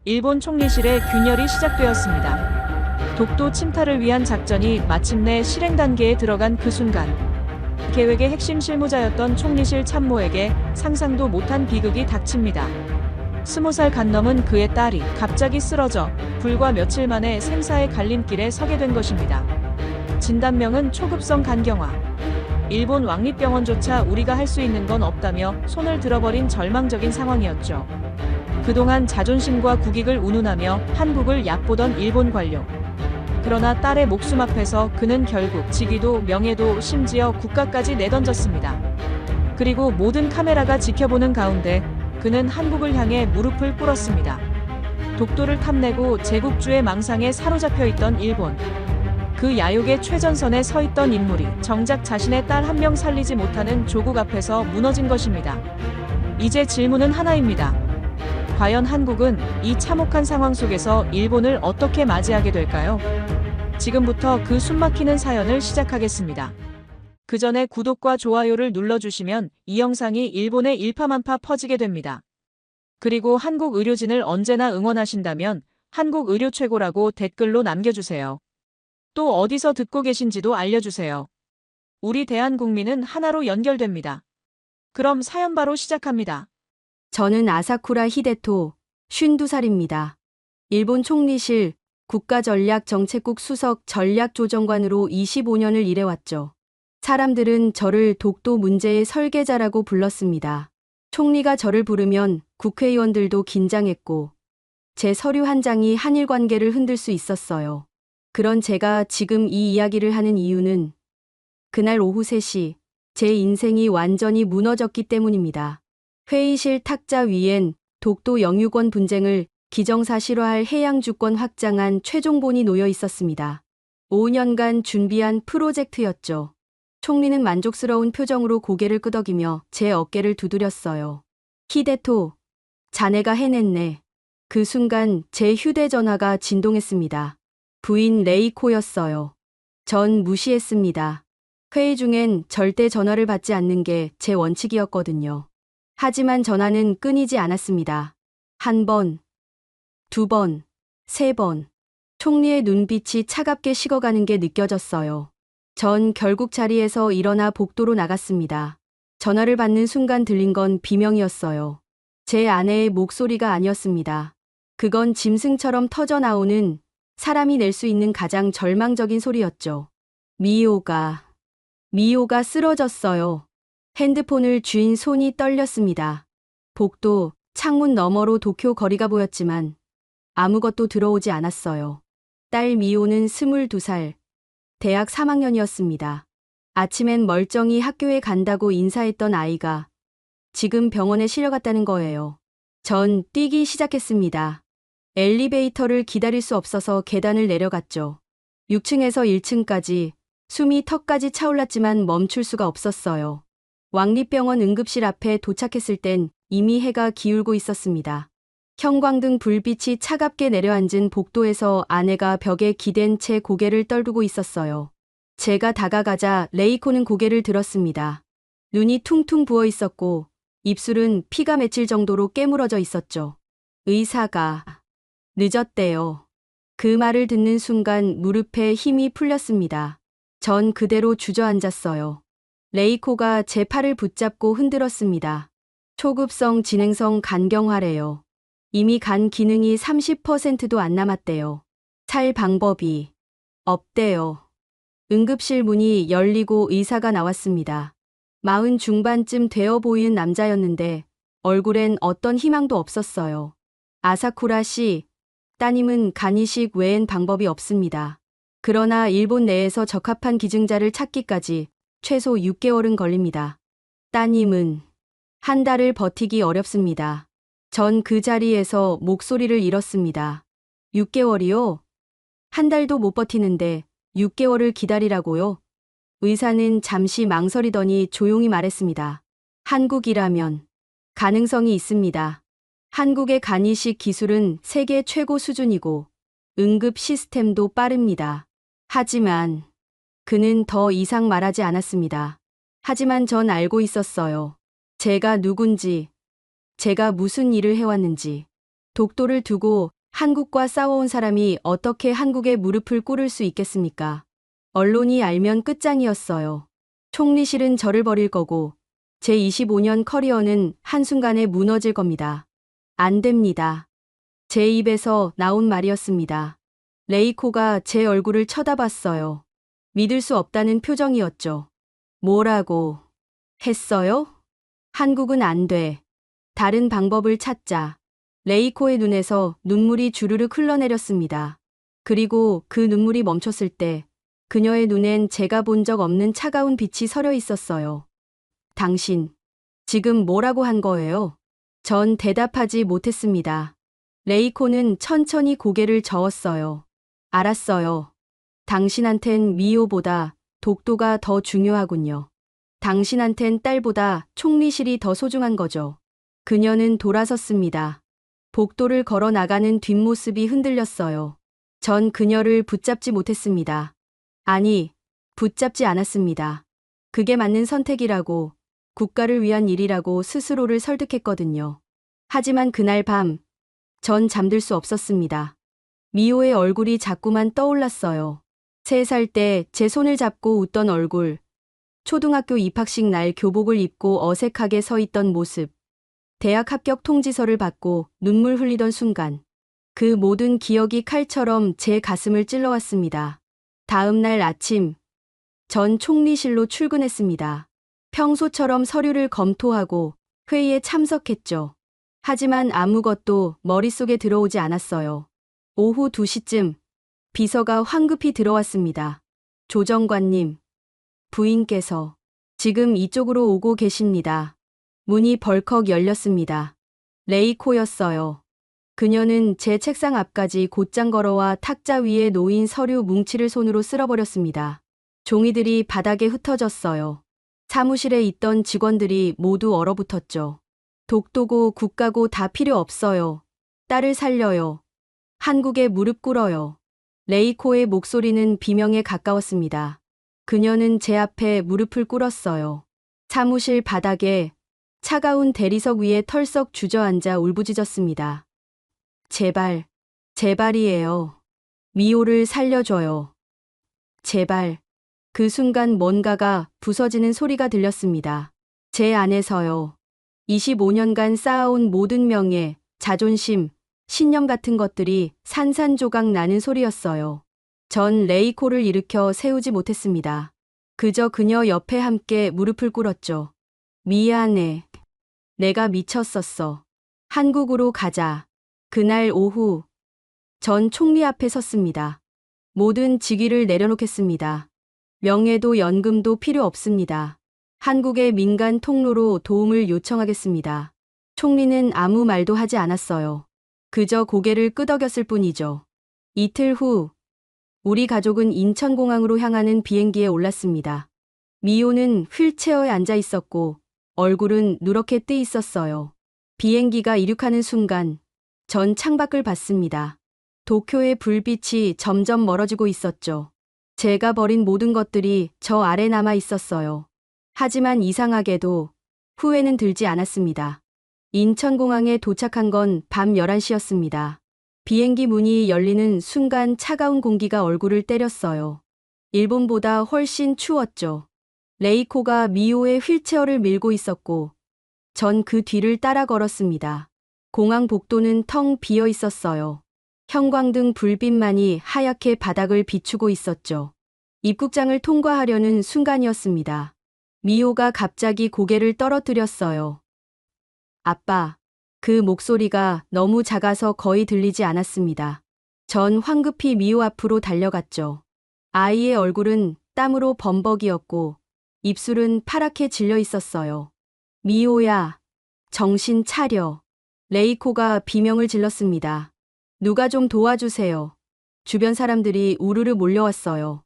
일본 총리실의 균열이 시작되었습니다. 독도 침탈을 위한 작전이 마침내 실행 단계에 들어간 그 순간, 계획의 핵심 실무자였던 총리실 참모에게 상상도 못한 비극이 닥칩니다. 20살 간 넘은 그의 딸이 갑자기 쓰러져 불과 며칠 만에 생사의 갈림길에 서게 된 것입니다. 진단명은 초급성 간경화. 일본 왕립병원조차 우리가 할 수 있는 건 없다며 손을 들어버린 절망적인 상황이었죠. 그동안 자존심과 국익을 운운하며 한국을 얕보던 일본 관료. 그러나 딸의 목숨 앞에서 그는 결국 직위도 명예도 심지어 국가까지 내던졌습니다. 그리고 모든 카메라가 지켜보는 가운데 그는 한국을 향해 무릎을 꿇었습니다. 독도를 탐내고 제국주의 망상에 사로잡혀 있던 일본. 그 야욕의 최전선에 서 있던 인물이 정작 자신의 딸 한 명 살리지 못하는 조국 앞에서 무너진 것입니다. 이제 질문은 하나입니다. 과연 한국은 이 참혹한 상황 속에서 일본을 어떻게 맞이하게 될까요? 지금부터 그 숨막히는 사연을 시작하겠습니다. 그 전에 구독과 좋아요를 눌러주시면 이 영상이 일본에 일파만파 퍼지게 됩니다. 그리고 한국 의료진을 언제나 응원하신다면 한국 의료 최고라고 댓글로 남겨주세요. 또 어디서 듣고 계신지도 알려주세요. 우리 대한국민은 하나로 연결됩니다. 그럼 사연 바로 시작합니다. 저는 아사쿠라 히데토, 52살입니다. 일본 총리실 국가전략정책국 수석 전략조정관으로 25년을 일해왔죠. 사람들은 저를 독도 문제의 설계자라고 불렀습니다. 총리가 저를 부르면 국회의원들도 긴장했고 제 서류 한 장이 한일 관계를 흔들 수 있었어요. 그런 제가 지금 이 이야기를 하는 이유는 그날 오후 3시 제 인생이 완전히 무너졌기 때문입니다. 회의실 탁자 위엔 독도 영유권 분쟁을 기정사실화할 해양주권 확장안 최종본이 놓여 있었습니다. 5년간 준비한 프로젝트였죠. 총리는 만족스러운 표정으로 고개를 끄덕이며 제 어깨를 두드렸어요. 히데토, 자네가 해냈네. 그 순간 제 휴대전화가 진동했습니다. 부인 레이코였어요. 전 무시했습니다. 회의 중엔 절대 전화를 받지 않는 게 제 원칙이었거든요. 하지만 전화는 끊이지 않았습니다. 1번, 2번, 3번. 총리의 눈빛이 차갑게 식어가는 게 느껴졌어요. 전 결국 자리에서 일어나 복도로 나갔습니다. 전화를 받는 순간 들린 건 비명이었어요. 제 아내의 목소리가 아니었습니다. 그건 짐승처럼 터져나오는 사람이 낼 수 있는 가장 절망적인 소리였죠. 미호가 쓰러졌어요. 핸드폰을 쥔 손이 떨렸습니다. 복도, 창문 너머로 도쿄 거리가 보였지만 아무것도 들어오지 않았어요. 딸 미호는 22살, 대학 3학년이었습니다. 아침엔 멀쩡히 학교에 간다고 인사했던 아이가 지금 병원에 실려갔다는 거예요. 전 뛰기 시작했습니다. 엘리베이터를 기다릴 수 없어서 계단을 내려갔죠. 6층에서 1층까지 숨이 턱까지 차올랐지만 멈출 수가 없었어요. 왕립병원 응급실 앞에 도착했을 땐 이미 해가 기울고 있었습니다. 형광등 불빛이 차갑게 내려앉은 복도에서 아내가 벽에 기댄 채 고개를 떨구고 있었어요. 제가 다가가자 레이코는 고개를 들었습니다. 눈이 퉁퉁 부어 있었고 입술은 피가 맺힐 정도로 깨물어져 있었죠. 의사가 늦었대요. 그 말을 듣는 순간 무릎에 힘이 풀렸습니다. 전 그대로 주저앉았어요. 레이코가 제 팔을 붙잡고 흔들었습니다. 초급성 진행성 간경화래요. 이미 간 기능이 30%도 안 남았대요. 살 방법이 없대요. 응급실 문이 열리고 의사가 나왔습니다. 40 중반쯤 되어 보이는 남자였는데 얼굴엔 어떤 희망도 없었어요. 아사쿠라 씨, 따님은 간이식 외엔 방법이 없습니다. 그러나 일본 내에서 적합한 기증자를 찾기까지 최소 6개월은 걸립니다. 따님은 한 달을 버티기 어렵습니다. 전 그 자리에서 목소리를 잃었습니다. 6개월이요? 한 달도 못 버티는데 6개월을 기다리라고요? 의사는 잠시 망설이더니 조용히 말했습니다. 한국이라면 가능성이 있습니다. 한국의 간이식 기술은 세계 최고 수준이고 응급 시스템도 빠릅니다. 하지만 그는 더 이상 말하지 않았습니다. 하지만 전 알고 있었어요. 제가 누군지, 제가 무슨 일을 해왔는지. 독도를 두고 한국과 싸워온 사람이 어떻게 한국에 무릎을 꿇을 수 있겠습니까? 언론이 알면 끝장이었어요. 총리실은 저를 버릴 거고 제 25년 커리어는 한순간에 무너질 겁니다. 안 됩니다. 제 입에서 나온 말이었습니다. 레이코가 제 얼굴을 쳐다봤어요. 믿을 수 없다는 표정이었죠. 뭐라고 했어요? 한국은 안 돼. 다른 방법을 찾자. 레이코의 눈에서 눈물이 주르륵 흘러내렸습니다. 그리고 그 눈물이 멈췄을 때 그녀의 눈엔 제가 본 적 없는 차가운 빛이 서려 있었어요. 당신, 지금 뭐라고 한 거예요? 전 대답하지 못했습니다. 레이코는 천천히 고개를 저었어요. 알았어요. 당신한텐 미호보다 독도가 더 중요하군요. 당신한텐 딸보다 총리실이 더 소중한 거죠. 그녀는 돌아섰습니다. 복도를 걸어 나가는 뒷모습이 흔들렸어요. 전 그녀를 붙잡지 못했습니다. 아니, 붙잡지 않았습니다. 그게 맞는 선택이라고, 국가를 위한 일이라고 스스로를 설득했거든요. 하지만 그날 밤, 전 잠들 수 없었습니다. 미호의 얼굴이 자꾸만 떠올랐어요. 3살 때 제 손을 잡고 웃던 얼굴, 초등학교 입학식 날 교복을 입고 어색하게 서 있던 모습, 대학 합격 통지서를 받고 눈물 흘리던 순간, 그 모든 기억이 칼처럼 제 가슴을 찔러왔습니다. 다음 날 아침, 전 총리실로 출근했습니다. 평소처럼 서류를 검토하고 회의에 참석했죠. 하지만 아무것도 머릿속에 들어오지 않았어요. 오후 2시쯤 비서가 황급히 들어왔습니다. 조정관님, 부인께서 지금 이쪽으로 오고 계십니다. 문이 벌컥 열렸습니다. 레이코였어요. 그녀는 제 책상 앞까지 곧장 걸어와 탁자 위에 놓인 서류 뭉치를 손으로 쓸어버렸습니다. 종이들이 바닥에 흩어졌어요. 사무실에 있던 직원들이 모두 얼어붙었죠. 독도고 국가고 다 필요 없어요. 딸을 살려요. 한국에 무릎 꿇어요. 레이코의 목소리는 비명에 가까웠습니다. 그녀는 제 앞에 무릎을 꿇었어요. 사무실 바닥에 차가운 대리석 위에 털썩 주저앉아 울부짖었습니다. 제발, 제발이에요. 미호를 살려줘요. 제발. 그 순간 뭔가가 부서지는 소리가 들렸습니다. 제 안에서요. 25년간 쌓아온 모든 명예, 자존심, 신념 같은 것들이 산산조각 나는 소리였어요. 전 레이코를 일으켜 세우지 못했습니다. 그저 그녀 옆에 함께 무릎을 꿇었죠. 미안해. 내가 미쳤었어. 한국으로 가자. 그날 오후, 전 총리 앞에 섰습니다. 모든 직위를 내려놓겠습니다. 명예도 연금도 필요 없습니다. 한국의 민간 통로로 도움을 요청하겠습니다. 총리는 아무 말도 하지 않았어요. 그저 고개를 끄덕였을 뿐이죠. 이틀 후, 우리 가족은 인천공항으로 향하는 비행기에 올랐습니다. 미호는 휠체어에 앉아 있었고 얼굴은 누렇게 뜨 있었어요. 비행기가 이륙하는 순간 전 창밖을 봤습니다. 도쿄의 불빛이 점점 멀어지고 있었죠. 제가 버린 모든 것들이 저 아래 남아 있었어요. 하지만 이상하게도 후회는 들지 않았습니다. 인천공항에 도착한 건 밤 11시였습니다. 비행기 문이 열리는 순간 차가운 공기가 얼굴을 때렸어요. 일본보다 훨씬 추웠죠. 레이코가 미호의 휠체어를 밀고 있었고 전 그 뒤를 따라 걸었습니다. 공항 복도는 텅 비어 있었어요. 형광등 불빛만이 하얗게 바닥을 비추고 있었죠. 입국장을 통과하려는 순간이었습니다. 미호가 갑자기 고개를 떨어뜨렸어요. 아빠. 그 목소리가 너무 작아서 거의 들리지 않았습니다. 전 황급히 미호 앞으로 달려갔죠. 아이의 얼굴은 땀으로 범벅이었고 입술은 파랗게 질려 있었어요. 미호야, 정신 차려. 레이코가 비명을 질렀습니다. 누가 좀 도와주세요. 주변 사람들이 우르르 몰려왔어요.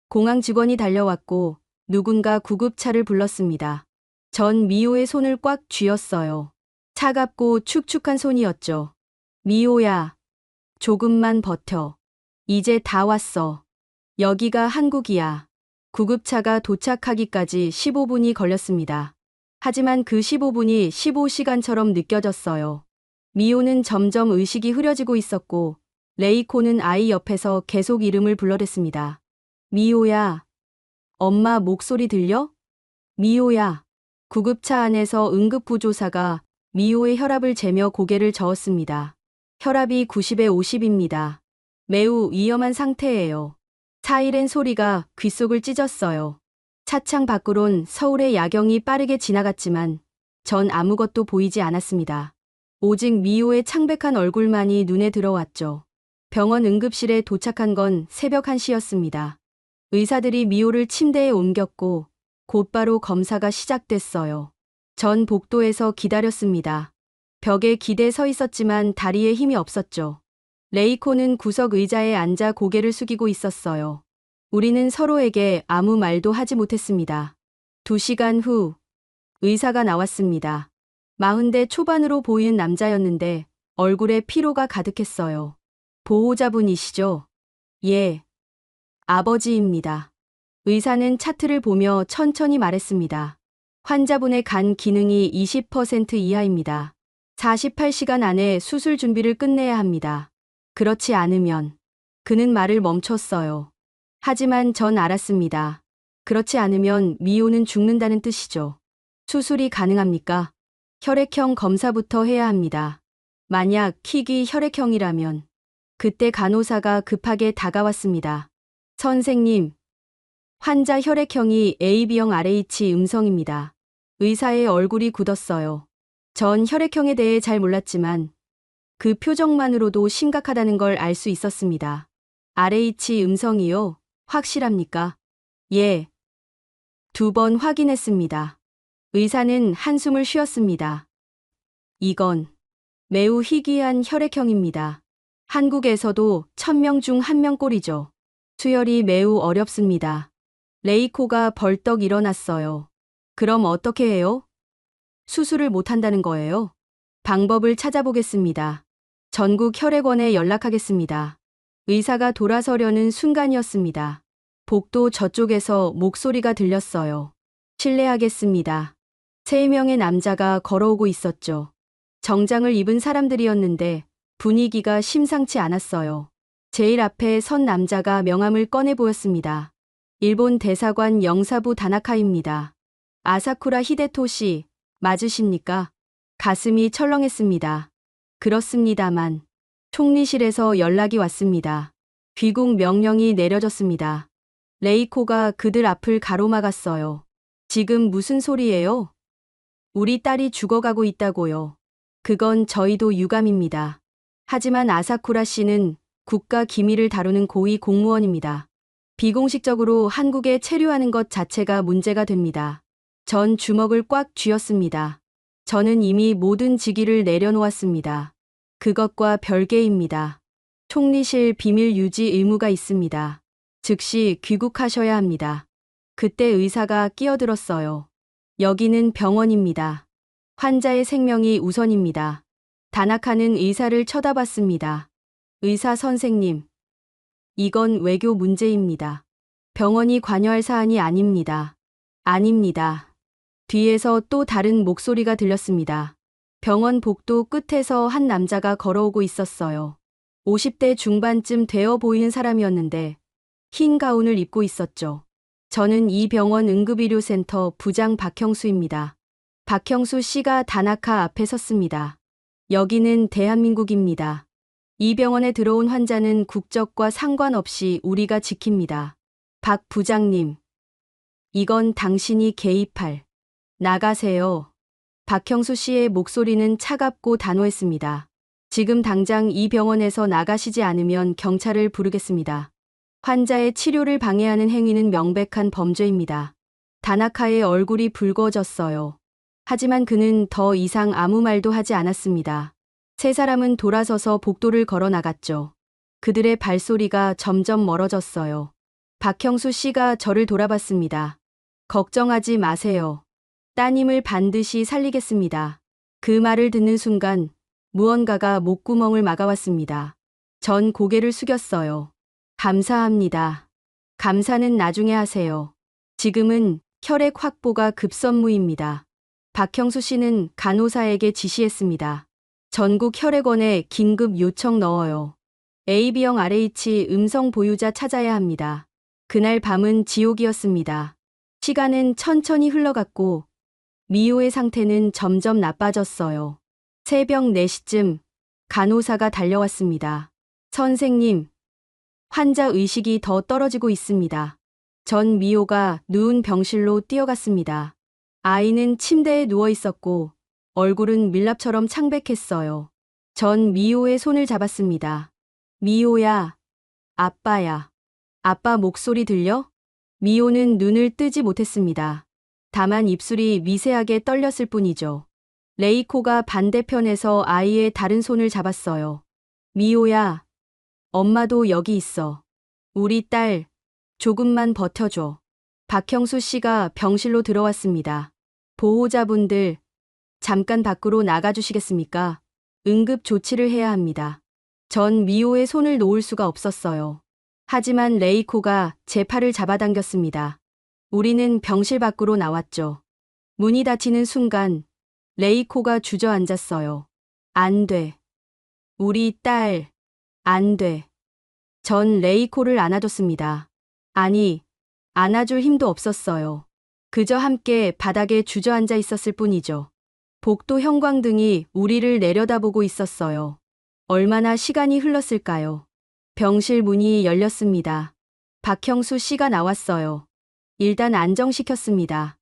공항 직원이 달려왔고 누군가 구급차를 불렀습니다. 전 미호의 손을 꽉 쥐었어요. 차갑고 축축한 손이었죠. 미호야, 조금만 버텨. 이제 다 왔어. 여기가 한국이야. 구급차가 도착하기까지 15분이 걸렸습니다. 하지만 그 15분이 15시간처럼 느껴졌어요. 미호는 점점 의식이 흐려지고 있었고 레이코는 아이 옆에서 계속 이름을 불러댔습니다. 미호야. 엄마 목소리 들려? 미호야. 구급차 안에서 응급구조사가 미호의 혈압을 재며 고개를 저었습니다. 혈압이 90에 50입니다. 매우 위험한 상태예요. 사이렌 소리가 귓속을 찢었어요. 차창 밖으론 서울의 야경이 빠르게 지나갔지만 전 아무것도 보이지 않았습니다. 오직 미호의 창백한 얼굴만이 눈에 들어왔죠. 병원 응급실에 도착한 건 새벽 1시였습니다. 의사들이 미호를 침대에 옮겼고 곧바로 검사가 시작됐어요. 전 복도에서 기다렸습니다. 벽에 기대 서 있었지만 다리에 힘이 없었죠. 레이코는 구석 의자에 앉아 고개를 숙이고 있었어요. 우리는 서로에게 아무 말도 하지 못했습니다. 2시간 후 의사가 나왔습니다. 40대 초반으로 보이는 남자였는데 얼굴에 피로가 가득했어요. 보호자분이시죠? 예. 아버지입니다. 의사는 차트를 보며 천천히 말했습니다. 환자분의 간 기능이 20% 이하입니다. 48시간 안에 수술 준비를 끝내야 합니다. 그렇지 않으면 그는 말을 멈췄어요. 하지만 전 알았습니다. 그렇지 않으면 미호는 죽는다는 뜻이죠. 수술이 가능합니까? 혈액형 검사부터 해야 합니다. 만약 킥이 혈액형이라면 그때 간호사가 급하게 다가왔습니다. 선생님, 환자 혈액형이 AB형 RH 음성입니다. 의사의 얼굴이 굳었어요. 전 혈액형에 대해 잘 몰랐지만 그 표정만으로도 심각하다는 걸 알 수 있었습니다. RH 음성이요? 확실합니까? 예. 2번 확인했습니다. 의사는 한숨을 쉬었습니다. 이건 매우 희귀한 혈액형입니다. 한국에서도 1000명 중 1명꼴이죠. 수혈이 매우 어렵습니다. 레이코가 벌떡 일어났어요. 그럼 어떻게 해요? 수술을 못한다는 거예요? 방법을 찾아보겠습니다. 전국 혈액원에 연락하겠습니다. 의사가 돌아서려는 순간이었습니다. 복도 저쪽에서 목소리가 들렸어요. 실례하겠습니다. 3명의 남자가 걸어오고 있었죠. 정장을 입은 사람들이었는데 분위기가 심상치 않았어요. 제일 앞에 선 남자가 명함을 꺼내 보였습니다. 일본 대사관 영사부 다나카입니다. 아사쿠라 히데토시, 맞으십니까? 가슴이 철렁했습니다. 그렇습니다만 총리실에서 연락이 왔습니다. 귀국 명령이 내려졌습니다. 레이코가 그들 앞을 가로막았어요. 지금 무슨 소리예요? 우리 딸이 죽어가고 있다고요. 그건 저희도 유감입니다. 하지만 아사쿠라 씨는 국가 기밀을 다루는 고위 공무원입니다. 비공식적으로 한국에 체류하는 것 자체가 문제가 됩니다. 전 주먹을 꽉 쥐었습니다. 저는 이미 모든 직위를 내려놓았습니다. 그것과 별개입니다. 총리실 비밀 유지 의무가 있습니다. 즉시 귀국하셔야 합니다. 그때 의사가 끼어들었어요. 여기는 병원입니다. 환자의 생명이 우선입니다. 다나카는 의사를 쳐다봤습니다. 의사 선생님, 이건 외교 문제입니다. 병원이 관여할 사안이 아닙니다. 아닙니다. 뒤에서 또 다른 목소리가 들렸습니다. 병원 복도 끝에서 한 남자가 걸어오고 있었어요. 50대 중반쯤 되어 보이는 사람이었는데 흰 가운을 입고 있었죠. 저는 이 병원 응급의료센터 부장 박형수입니다. 박형수 씨가 다나카 앞에 섰습니다. 여기는 대한민국입니다. 이 병원에 들어온 환자는 국적과 상관없이 우리가 지킵니다. 박 부장님, 이건 당신이 개입할. 나가세요. 박형수 씨의 목소리는 차갑고 단호했습니다. 지금 당장 이 병원에서 나가시지 않으면 경찰을 부르겠습니다. 환자의 치료를 방해하는 행위는 명백한 범죄입니다. 다나카의 얼굴이 붉어졌어요. 하지만 그는 더 이상 아무 말도 하지 않았습니다. 세 사람은 돌아서서 복도를 걸어 나갔죠. 그들의 발소리가 점점 멀어졌어요. 박형수 씨가 저를 돌아봤습니다. 걱정하지 마세요. 따님을 반드시 살리겠습니다. 그 말을 듣는 순간 무언가가 목구멍을 막아왔습니다. 전 고개를 숙였어요. 감사합니다. 감사는 나중에 하세요. 지금은 혈액 확보가 급선무입니다. 박형수 씨는 간호사에게 지시했습니다. 전국 혈액원에 긴급 요청 넣어요. AB형 RH 음성 보유자 찾아야 합니다. 그날 밤은 지옥이었습니다. 시간은 천천히 흘러갔고 미호의 상태는 점점 나빠졌어요. 새벽 4시쯤 간호사가 달려왔습니다. 선생님, 환자 의식이 더 떨어지고 있습니다. 전 미호가 누운 병실로 뛰어갔습니다. 아이는 침대에 누워 있었고 얼굴은 밀랍처럼 창백했어요. 전 미호의 손을 잡았습니다. 미호야, 아빠야. 아빠 목소리 들려? 미호는 눈을 뜨지 못했습니다. 다만 입술이 미세하게 떨렸을 뿐이죠. 레이코가 반대편에서 아이의 다른 손을 잡았어요. 미호야, 엄마도 여기 있어. 우리 딸, 조금만 버텨줘. 박형수 씨가 병실로 들어왔습니다. 보호자분들, 잠깐 밖으로 나가주시겠습니까? 응급 조치를 해야 합니다. 전 미호의 손을 놓을 수가 없었어요. 하지만 레이코가 제 팔을 잡아당겼습니다. 우리는 병실 밖으로 나왔죠. 문이 닫히는 순간 레이코가 주저앉았어요. 안 돼. 우리 딸, 안 돼. 전 레이코를 안아줬습니다. 아니, 안아줄 힘도 없었어요. 그저 함께 바닥에 주저앉아 있었을 뿐이죠. 복도 형광등이 우리를 내려다보고 있었어요. 얼마나 시간이 흘렀을까요? 병실 문이 열렸습니다. 박형수 씨가 나왔어요. 일단 안정시켰습니다.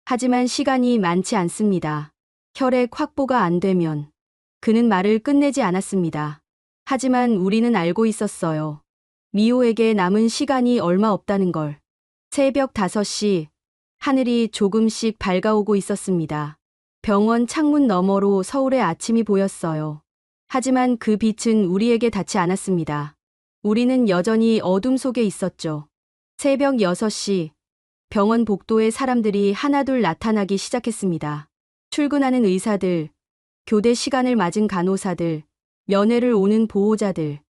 하지만 시간이 많지 않습니다. 혈액 확보가 안 되면 그는 말을 끝내지 않았습니다. 하지만 우리는 알고 있었어요. 미호에게 남은 시간이 얼마 없다는 걸. 새벽 5시, 하늘이 조금씩 밝아오고 있었습니다. 병원 창문 너머로 서울의 아침이 보였어요. 하지만 그 빛은 우리에게 닿지 않았습니다. 우리는 여전히 어둠 속에 있었죠. 새벽 6시, 병원 복도에 사람들이 하나둘 나타나기 시작했습니다. 출근하는 의사들, 교대 시간을 맞은 간호사들, 면회를 오는 보호자들.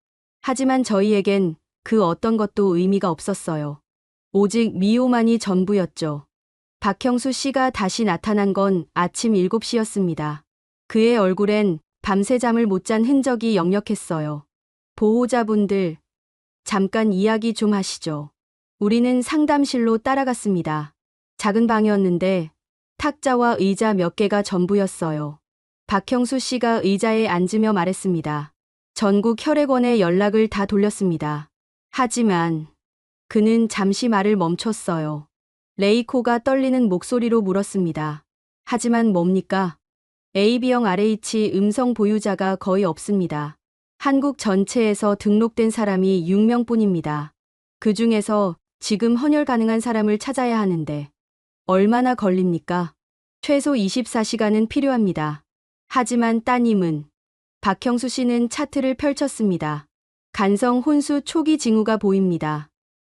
하지만 저희에겐 그 어떤 것도 의미가 없었어요. 오직 미호만이 전부였죠. 박형수 씨가 다시 나타난 건 아침 7시였습니다. 그의 얼굴엔 밤새 잠을 못 잔 흔적이 역력했어요. 보호자분들, 잠깐 이야기 좀 하시죠. 우리는 상담실로 따라갔습니다. 작은 방이었는데 탁자와 의자 몇 개가 전부였어요. 박형수 씨가 의자에 앉으며 말했습니다. 전국 혈액원에 연락을 다 돌렸습니다. 하지만 그는 잠시 말을 멈췄어요. 레이코가 떨리는 목소리로 물었습니다. 하지만 뭡니까? AB형 RH 음성 보유자가 거의 없습니다. 한국 전체에서 등록된 사람이 6명뿐입니다. 그 중에서 지금 헌혈 가능한 사람을 찾아야 하는데 얼마나 걸립니까? 최소 24시간은 필요합니다. 하지만 따님은 박형수 씨는 차트를 펼쳤습니다. 간성 혼수 초기 징후가 보입니다.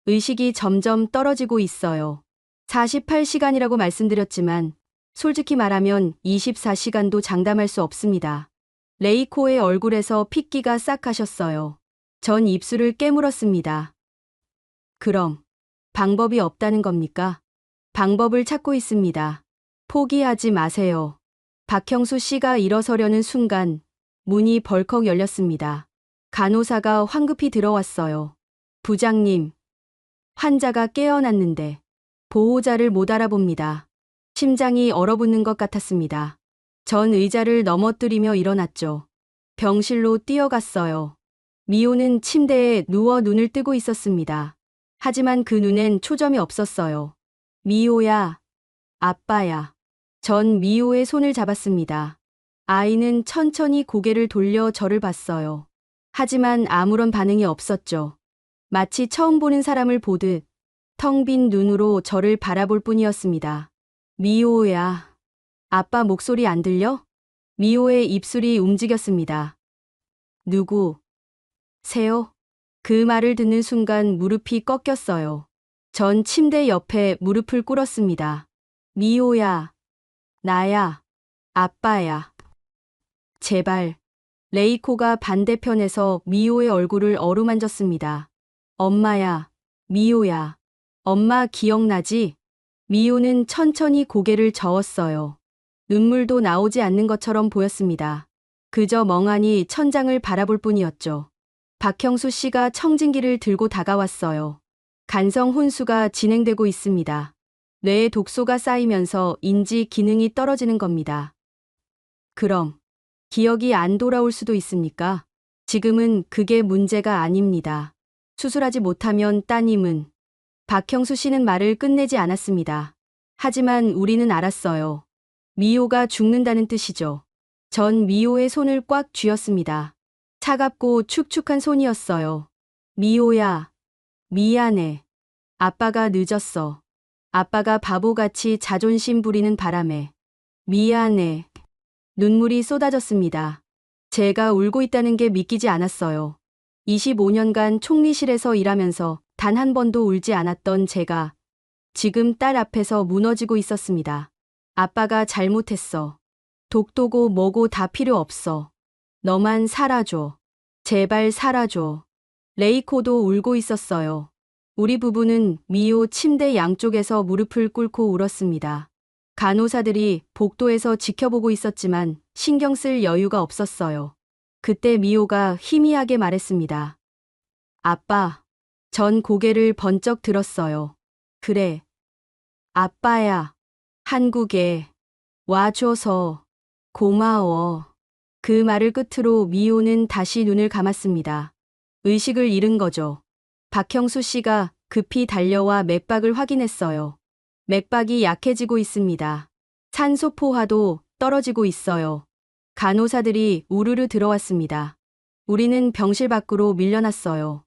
의식이 점점 떨어지고 있어요. 48시간이라고 말씀드렸지만 솔직히 말하면 24시간도 장담할 수 없습니다. 레이코의 얼굴에서 핏기가 싹 가셨어요. 전 입술을 깨물었습니다. 그럼 방법이 없다는 겁니까? 방법을 찾고 있습니다. 포기하지 마세요. 박형수 씨가 일어서려는 순간 문이 벌컥 열렸습니다. 간호사가 황급히 들어왔어요. 부장님, 환자가 깨어났는데 보호자를 못 알아봅니다. 심장이 얼어붙는 것 같았습니다. 전 의자를 넘어뜨리며 일어났죠. 병실로 뛰어갔어요. 미호는 침대에 누워 눈을 뜨고 있었습니다. 하지만 그 눈엔 초점이 없었어요. 미호야, 아빠야. 전 미호의 손을 잡았습니다. 아이는 천천히 고개를 돌려 저를 봤어요. 하지만 아무런 반응이 없었죠. 마치 처음 보는 사람을 보듯 텅 빈 눈으로 저를 바라볼 뿐이었습니다. 미호야, 아빠 목소리 안 들려? 미호의 입술이 움직였습니다. 누구세요? 그 말을 듣는 순간 무릎이 꺾였어요. 전 침대 옆에 무릎을 꿇었습니다. 미호야, 나야, 아빠야. 제발. 레이코가 반대편에서 미호의 얼굴을 어루만졌습니다. 엄마야, 미호야. 엄마 기억나지? 미호는 천천히 고개를 저었어요. 눈물도 나오지 않는 것처럼 보였습니다. 그저 멍하니 천장을 바라볼 뿐이었죠. 박형수 씨가 청진기를 들고 다가왔어요. 간성 혼수가 진행되고 있습니다. 뇌에 독소가 쌓이면서 인지 기능이 떨어지는 겁니다. 그럼 기억이 안 돌아올 수도 있습니까? 지금은 그게 문제가 아닙니다. 수술하지 못하면 따님은 박형수 씨는 말을 끝내지 않았습니다. 하지만 우리는 알았어요. 미호가 죽는다는 뜻이죠. 전 미호의 손을 꽉 쥐었습니다. 차갑고 축축한 손이었어요. 미호야, 미안해. 아빠가 늦었어. 아빠가 바보같이 자존심 부리는 바람에. 미안해. 눈물이 쏟아졌습니다. 제가 울고 있다는 게 믿기지 않았어요. 25년간 총리실에서 일하면서 단 한 번도 울지 않았던 제가 지금 딸 앞에서 무너지고 있었습니다. 아빠가 잘못했어. 독도고 뭐고 다 필요 없어. 너만 살아줘. 제발 살아줘. 레이코도 울고 있었어요. 우리 부부는 미호 침대 양쪽에서 무릎을 꿇고 울었습니다. 간호사들이 복도에서 지켜보고 있었지만 신경 쓸 여유가 없었어요. 그때 미호가 희미하게 말했습니다. 아빠. 전 고개를 번쩍 들었어요. 그래. 아빠야. 한국에 와줘서 고마워. 그 말을 끝으로 미호는 다시 눈을 감았습니다. 의식을 잃은 거죠. 박형수 씨가 급히 달려와 맥박을 확인했어요. 맥박이 약해지고 있습니다. 산소 포화도 떨어지고 있어요. 간호사들이 우르르 들어왔습니다. 우리는 병실 밖으로 밀려났어요.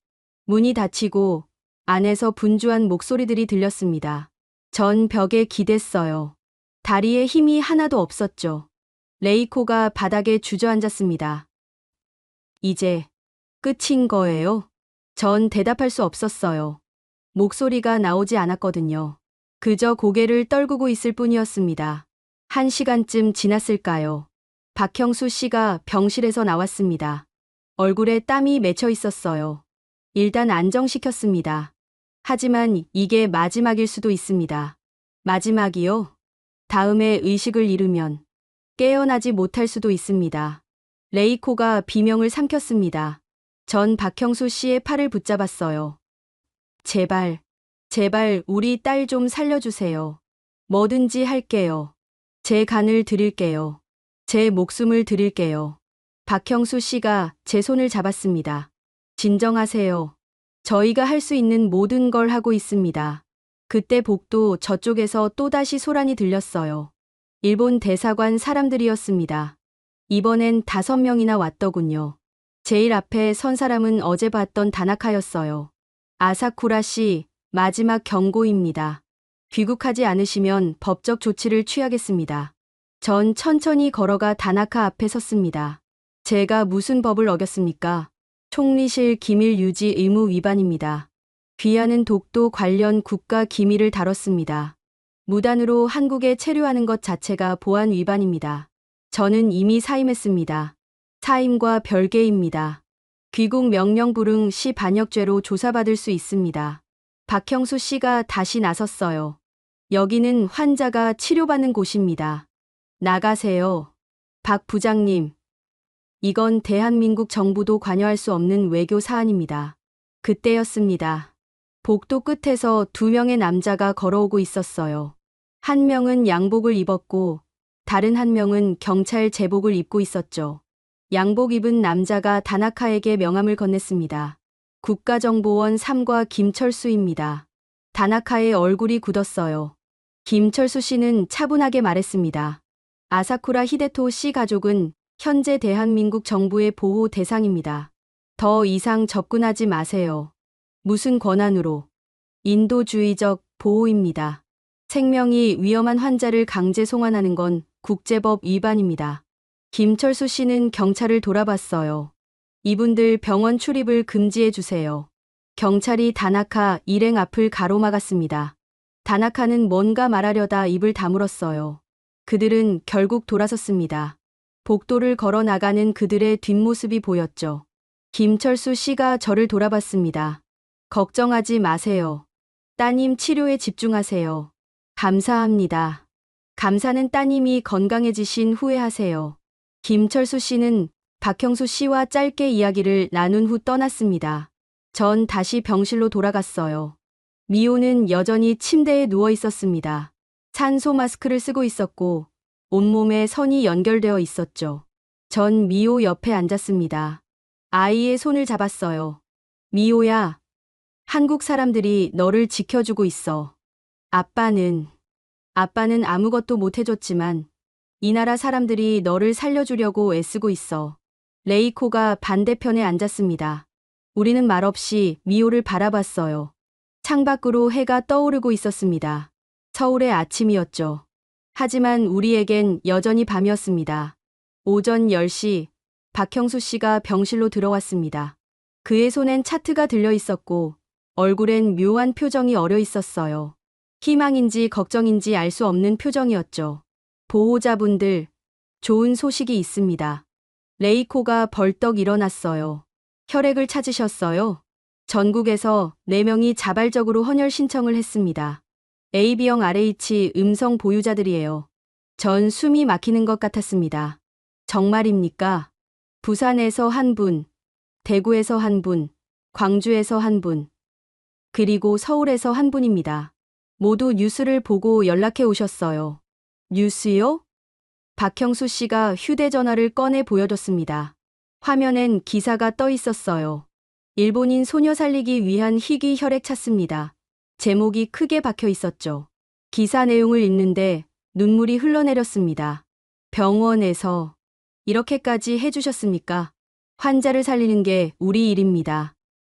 문이 닫히고 안에서 분주한 목소리들이 들렸습니다. 전 벽에 기댔어요. 다리에 힘이 하나도 없었죠. 레이코가 바닥에 주저앉았습니다. 이제 끝인 거예요? 전 대답할 수 없었어요. 목소리가 나오지 않았거든요. 그저 고개를 떨구고 있을 뿐이었습니다. 1시간쯤 지났을까요? 박형수 씨가 병실에서 나왔습니다. 얼굴에 땀이 맺혀 있었어요. 일단 안정시켰습니다. 하지만 이게 마지막일 수도 있습니다. 마지막이요? 다음에 의식을 잃으면 깨어나지 못할 수도 있습니다. 레이코가 비명을 삼켰습니다. 전 박형수 씨의 팔을 붙잡았어요. 제발, 제발 우리 딸 좀 살려주세요. 뭐든지 할게요. 제 간을 드릴게요. 제 목숨을 드릴게요. 박형수 씨가 제 손을 잡았습니다. 진정하세요. 저희가 할 수 있는 모든 걸 하고 있습니다. 그때 복도 저쪽에서 또다시 소란이 들렸어요. 일본 대사관 사람들이었습니다. 이번엔 5명이나 왔더군요. 제일 앞에 선 사람은 어제 봤던 다나카였어요. 아사쿠라 씨, 마지막 경고입니다. 귀국하지 않으시면 법적 조치를 취하겠습니다. 전 천천히 걸어가 다나카 앞에 섰습니다. 제가 무슨 법을 어겼습니까? 총리실 기밀 유지 의무 위반입니다. 귀하는 독도 관련 국가 기밀을 다뤘습니다. 무단으로 한국에 체류하는 것 자체가 보안 위반입니다. 저는 이미 사임했습니다. 사임과 별개입니다. 귀국 명령 불응 시 반역죄로 조사받을 수 있습니다. 박형수 씨가 다시 나섰어요. 여기는 환자가 치료받는 곳입니다. 나가세요. 박 부장님. 이건 대한민국 정부도 관여할 수 없는 외교 사안입니다. 그때였습니다. 복도 끝에서 2명의 남자가 걸어오고 있었어요. 한 명은 양복을 입었고 다른 한 명은 경찰 제복을 입고 있었죠. 양복 입은 남자가 다나카에게 명함을 건넸습니다. 국가정보원 3과 김철수입니다. 다나카의 얼굴이 굳었어요. 김철수 씨는 차분하게 말했습니다. 아사쿠라 히데토 씨 가족은 현재 대한민국 정부의 보호 대상입니다. 더 이상 접근하지 마세요. 무슨 권한으로? 인도주의적 보호입니다. 생명이 위험한 환자를 강제 송환하는 건 국제법 위반입니다. 김철수 씨는 경찰을 돌아봤어요. 이분들 병원 출입을 금지해 주세요. 경찰이 다나카 일행 앞을 가로막았습니다. 다나카는 뭔가 말하려다 입을 다물었어요. 그들은 결국 돌아섰습니다. 복도를 걸어 나가는 그들의 뒷모습이 보였죠. 김철수 씨가 저를 돌아봤습니다. 걱정하지 마세요. 따님 치료에 집중하세요. 감사합니다. 감사는 따님이 건강해지신 후에 하세요. 김철수 씨는 박형수 씨와 짧게 이야기를 나눈 후 떠났습니다. 전 다시 병실로 돌아갔어요. 미호는 여전히 침대에 누워 있었습니다. 산소 마스크를 쓰고 있었고 온몸에 선이 연결되어 있었죠. 전 미호 옆에 앉았습니다. 아이의 손을 잡았어요. 미호야, 한국 사람들이 너를 지켜주고 있어. 아빠는 아무것도 못해줬지만 이 나라 사람들이 너를 살려주려고 애쓰고 있어. 레이코가 반대편에 앉았습니다. 우리는 말없이 미호를 바라봤어요. 창밖으로 해가 떠오르고 있었습니다. 서울의 아침이었죠. 하지만 우리에겐 여전히 밤이었습니다. 오전 10시 박형수 씨가 병실로 들어왔습니다. 그의 손엔 차트가 들려 있었고 얼굴엔 묘한 표정이 어려 있었어요. 희망인지 걱정인지 알 수 없는 표정이었죠. 보호자분들, 좋은 소식이 있습니다. 레이코가 벌떡 일어났어요. 혈액을 찾으셨어요? 전국에서 4명이 자발적으로 헌혈 신청을 했습니다. AB형 RH 음성 보유자들이에요. 전 숨이 막히는 것 같았습니다. 정말입니까? 부산에서 한 분, 대구에서 한 분, 광주에서 한 분, 그리고 서울에서 한 분입니다. 모두 뉴스를 보고 연락해 오셨어요. 뉴스요? 박형수 씨가 휴대전화를 꺼내 보여줬습니다. 화면엔 기사가 떠 있었어요. 일본인 소녀 살리기 위한 희귀 혈액 찾습니다. 제목이 크게 박혀 있었죠. 기사 내용을 읽는데 눈물이 흘러내렸습니다. 병원에서 이렇게까지 해주셨습니까? 환자를 살리는 게 우리 일입니다.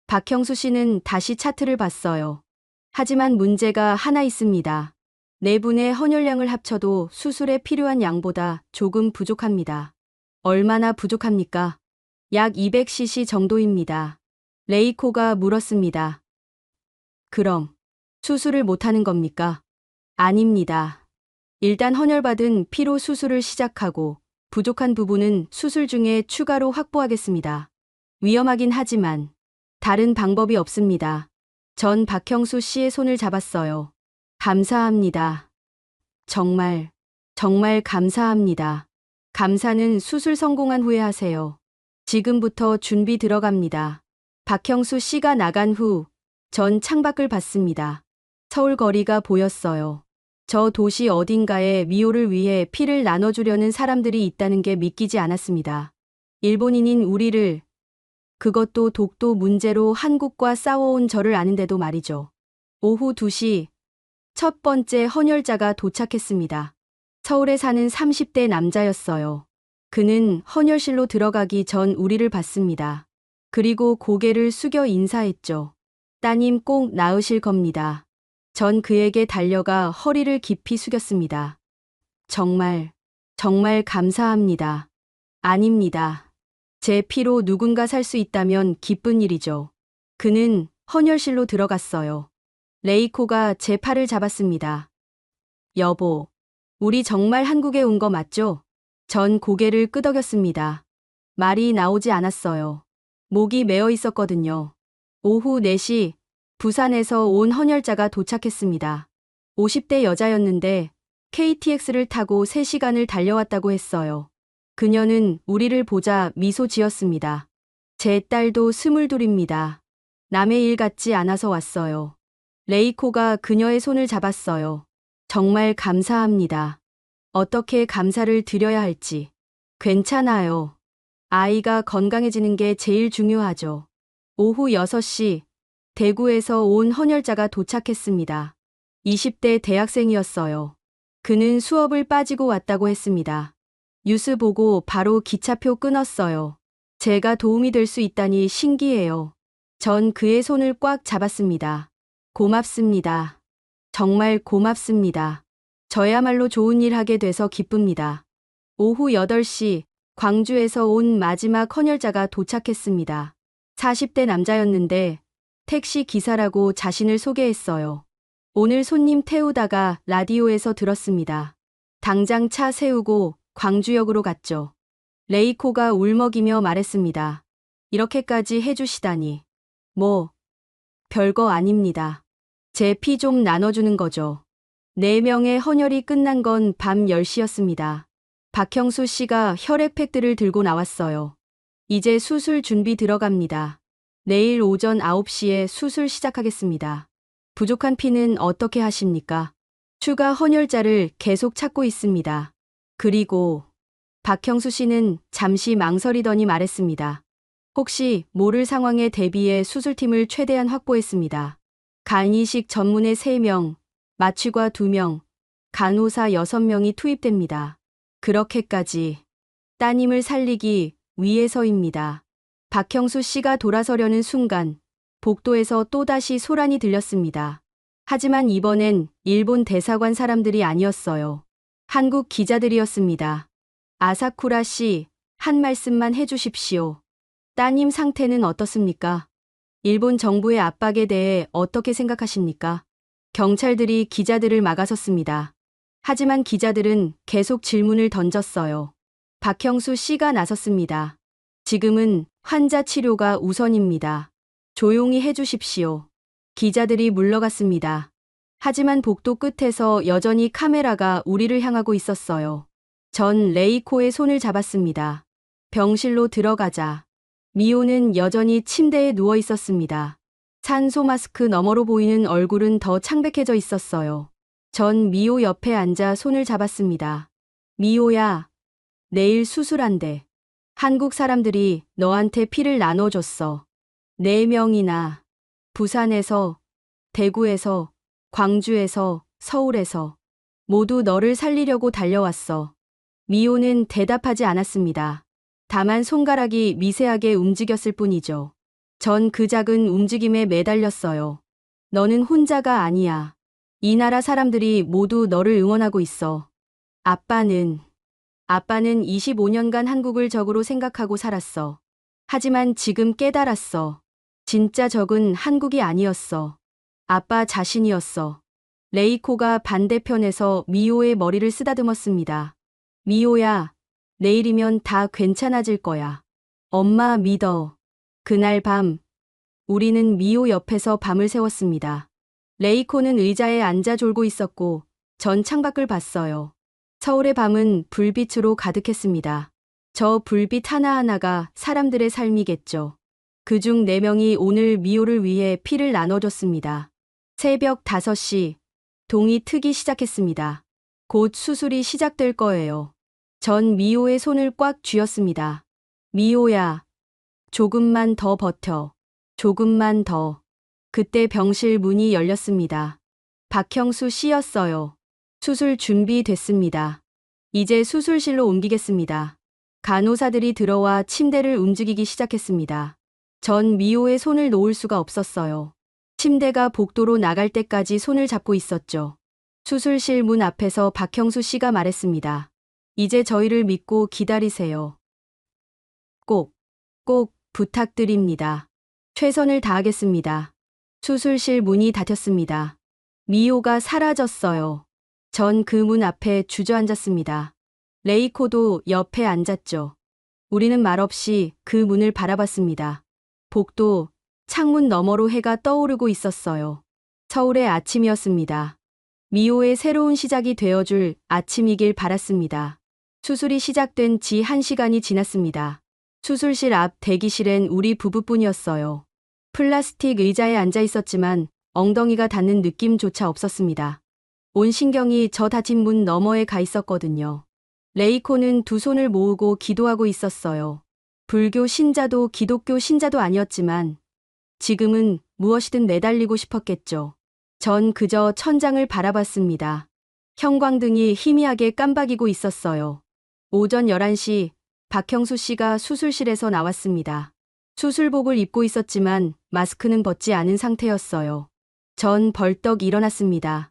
박형수 씨는 다시 차트를 봤어요. 하지만 문제가 하나 있습니다. 4분의 헌혈량을 합쳐도 수술에 필요한 양보다 조금 부족합니다. 얼마나 부족합니까? 약 200cc 정도입니다. 레이코가 물었습니다. 그럼 수술을 못하는 겁니까? 아닙니다. 일단 헌혈받은 피로 수술을 시작하고 부족한 부분은 수술 중에 추가로 확보하겠습니다. 위험하긴 하지만 다른 방법이 없습니다. 전 박형수 씨의 손을 잡았어요. 감사합니다. 정말 감사합니다. 감사는 수술 성공한 후에 하세요. 지금부터 준비 들어갑니다. 박형수 씨가 나간 후 전 창밖을 봤습니다. 서울 거리가 보였어요. 저 도시 어딘가에 미호를 위해 피를 나눠주려는 사람들이 있다는 게 믿기지 않았습니다. 일본인인 우리를, 그것도 독도 문제로 한국과 싸워온 저를 아는데도 말이죠. 오후 2시 첫 번째 헌혈자가 도착했습니다. 서울에 사는 30대 남자였어요. 그는 헌혈실로 들어가기 전 우리를 봤습니다. 그리고 고개를 숙여 인사했죠. 따님 꼭 나으실 겁니다. 전 그에게 달려가 허리를 깊이 숙였습니다. 정말 감사합니다. 아닙니다. 제 피로 누군가 살 수 있다면 기쁜 일이죠. 그는 헌혈실로 들어갔어요. 레이코가 제 팔을 잡았습니다. 여보, 우리 정말 한국에 온 거 맞죠? 전 고개를 끄덕였습니다. 말이 나오지 않았어요. 목이 메어 있었거든요. 오후 4시 부산에서 온 헌혈자가 도착했습니다. 50대 여자였는데 KTX를 타고 3시간을 달려왔다고 했어요. 그녀는 우리를 보자 미소 지었습니다. 제 딸도 22입니다. 남의 일 같지 않아서 왔어요. 레이코가 그녀의 손을 잡았어요. 정말 감사합니다. 어떻게 감사를 드려야 할지. 괜찮아요. 아이가 건강해지는 게 제일 중요하죠. 오후 6시 대구에서 온 헌혈자가 도착했습니다. 20대 대학생이었어요. 그는 수업을 빠지고 왔다고 했습니다. 뉴스 보고 바로 기차표 끊었어요. 제가 도움이 될 수 있다니 신기해요. 전 그의 손을 꽉 잡았습니다. 고맙습니다. 정말 고맙습니다. 저야말로 좋은 일 하게 돼서 기쁩니다. 오후 8시 광주에서 온 마지막 헌혈자가 도착했습니다. 40대 남자였는데 택시 기사라고 자신을 소개했어요. 오늘 손님 태우다가 라디오에서 들었습니다. 당장 차 세우고 광주역으로 갔죠. 레이코가 울먹이며 말했습니다. 이렇게까지 해주시다니. 뭐, 별거 아닙니다. 제 피 좀 나눠주는 거죠. 4명의 헌혈이 끝난 건 밤 10시였습니다. 박형수 씨가 혈액팩들을 들고 나왔어요. 이제 수술 준비 들어갑니다. 내일 오전 9시에 수술 시작하겠습니다. 부족한 피는 어떻게 하십니까? 추가 헌혈자를 계속 찾고 있습니다. 그리고 박형수 씨는 잠시 망설이더니 말했습니다. 혹시 모를 상황에 대비해 수술팀을 최대한 확보했습니다. 간이식 전문의 3명, 마취과 2명, 간호사 6명이 투입됩니다. 그렇게까지 따님을 살리기 위해서입니다. 박형수 씨가 돌아서려는 순간 복도에서 또다시 소란이 들렸습니다. 하지만 이번엔 일본 대사관 사람들이 아니었어요. 한국 기자들이었습니다. 아사쿠라 씨, 한 말씀만 해주십시오. 따님 상태는 어떻습니까? 일본 정부의 압박에 대해 어떻게 생각하십니까? 경찰들이 기자들을 막아섰습니다. 하지만 기자들은 계속 질문을 던졌어요. 박형수 씨가 나섰습니다. 지금은 환자 치료가 우선입니다. 조용히 해주십시오. 기자들이 물러갔습니다. 하지만 복도 끝에서 여전히 카메라가 우리를 향하고 있었어요. 전 레이코의 손을 잡았습니다. 병실로 들어가자. 미호는 여전히 침대에 누워 있었습니다. 산소 마스크 너머로 보이는 얼굴은 더 창백해져 있었어요. 전 미호 옆에 앉아 손을 잡았습니다. 미호야, 내일 수술한대. 한국 사람들이 너한테 피를 나눠줬어. 4명이나. 부산에서, 대구에서, 광주에서, 서울에서. 모두 너를 살리려고 달려왔어. 미호는 대답하지 않았습니다. 다만 손가락이 미세하게 움직였을 뿐이죠. 전 그 작은 움직임에 매달렸어요. 너는 혼자가 아니야. 이 나라 사람들이 모두 너를 응원하고 있어. 아빠는 25년간 한국을 적으로 생각하고 살았어. 하지만 지금 깨달았어. 진짜 적은 한국이 아니었어. 아빠 자신이었어. 레이코가 반대편에서 미호의 머리를 쓰다듬었습니다. 미호야, 내일이면 다 괜찮아질 거야. 엄마 믿어. 그날 밤, 우리는 미호 옆에서 밤을 새웠습니다. 레이코는 의자에 앉아 졸고 있었고, 전 창밖을 봤어요. 서울의 밤은 불빛으로 가득했습니다. 저 불빛 하나하나가 사람들의 삶이겠죠. 그중 4명이 오늘 미호를 위해 피를 나눠줬습니다. 새벽 5시, 동이 트기 시작했습니다. 곧 수술이 시작될 거예요. 전 미호의 손을 꽉 쥐었습니다. 미호야, 조금만 더 버텨. 조금만 더. 그때 병실 문이 열렸습니다. 박형수 씨였어요. 수술 준비됐습니다. 이제 수술실로 옮기겠습니다. 간호사들이 들어와 침대를 움직이기 시작했습니다. 전 미호의 손을 놓을 수가 없었어요. 침대가 복도로 나갈 때까지 손을 잡고 있었죠. 수술실 문 앞에서 박형수 씨가 말했습니다. 이제 저희를 믿고 기다리세요. 꼭 부탁드립니다. 최선을 다하겠습니다. 수술실 문이 닫혔습니다. 미호가 사라졌어요. 전 그 문 앞에 주저앉았습니다. 레이코도 옆에 앉았죠. 우리는 말없이 그 문을 바라봤습니다. 복도, 창문 너머로 해가 떠오르고 있었어요. 서울의 아침이었습니다. 미호의 새로운 시작이 되어줄 아침이길 바랐습니다. 수술이 시작된 지 1시간이 지났습니다. 수술실 앞 대기실엔 우리 부부뿐이었어요. 플라스틱 의자에 앉아 있었지만 엉덩이가 닿는 느낌조차 없었습니다. 온 신경이 저 닫힌 문 너머에 가 있었거든요. 레이코는 2 손을 모으고 기도하고 있었어요. 불교 신자도 기독교 신자도 아니었지만 지금은 무엇이든 내달리고 싶었겠죠. 전 그저 천장을 바라봤습니다. 형광등이 희미하게 깜박이고 있었어요. 오전 11시 박형수 씨가 수술실에서 나왔습니다. 수술복을 입고 있었지만 마스크는 벗지 않은 상태였어요. 전 벌떡 일어났습니다.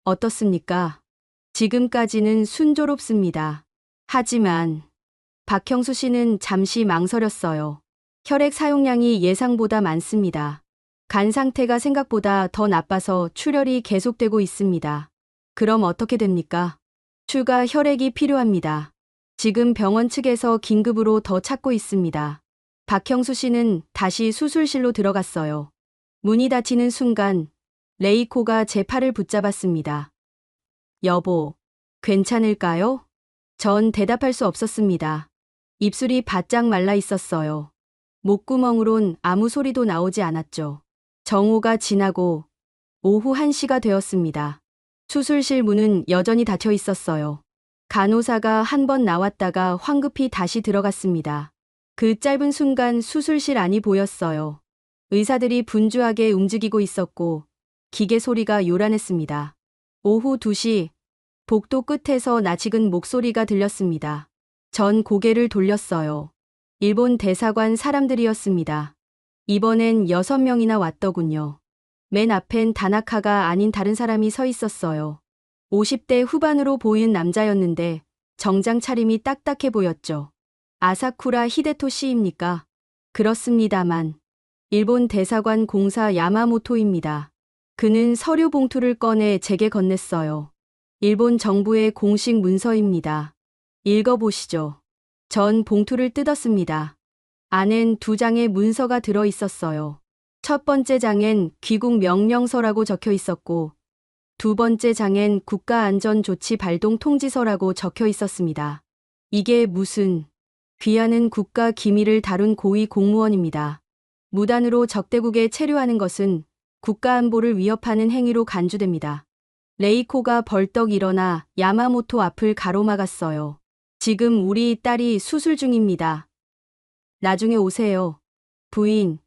어떻습니까? 지금까지는 순조롭습니다. 하지만 박형수 씨는 잠시 망설였어요. 혈액 사용량이 예상보다 많습니다. 간 상태가 생각보다 더 나빠서 출혈이 계속되고 있습니다. 그럼 어떻게 됩니까? 추가 혈액이 필요합니다. 지금 병원 측에서 긴급으로 더 찾고 있습니다. 박형수 씨는 다시 수술실로 들어갔어요. 문이 닫히는 순간 레이코가 제 팔을 붙잡았습니다. 여보, 괜찮을까요? 전 대답할 수 없었습니다. 입술이 바짝 말라 있었어요. 목구멍으론 아무 소리도 나오지 않았죠. 정오가 지나고 오후 1시가 되었습니다. 수술실 문은 여전히 닫혀 있었어요. 간호사가 한 번 나왔다가 황급히 다시 들어갔습니다. 그 짧은 순간 수술실 안이 보였어요. 의사들이 분주하게 움직이고 있었고 기계 소리가 요란했습니다. 오후 2시 복도 끝에서 낯익은 목소리가 들렸습니다. 전 고개를 돌렸어요. 일본 대사관 사람들이었습니다. 이번엔 6명이나 왔더군요. 맨 앞엔 다나카가 아닌 다른 사람이 서 있었어요. 50대 후반으로 보이는 남자였는데 정장 차림이 딱딱해 보였죠. 아사쿠라 히데토 씨입니까? 그렇습니다만. 일본 대사관 공사 야마모토입니다. 그는 서류 봉투를 꺼내 제게 건넸어요. 일본 정부의 공식 문서입니다. 읽어보시죠. 전 봉투를 뜯었습니다. 안엔 2장의 문서가 들어 있었어요. 첫 번째 장엔 귀국 명령서라고 적혀 있었고, 두 번째 장엔 국가안전조치 발동 통지서라고 적혀 있었습니다. 이게 무슨, 귀하는 국가 기밀을 다룬 고위 공무원입니다. 무단으로 적대국에 체류하는 것은 국가안보를 위협하는 행위로 간주됩니다. 레이코가 벌떡 일어나 야마모토 앞을 가로막았어요. 지금 우리 딸이 수술 중입니다. 나중에 오세요. 부인.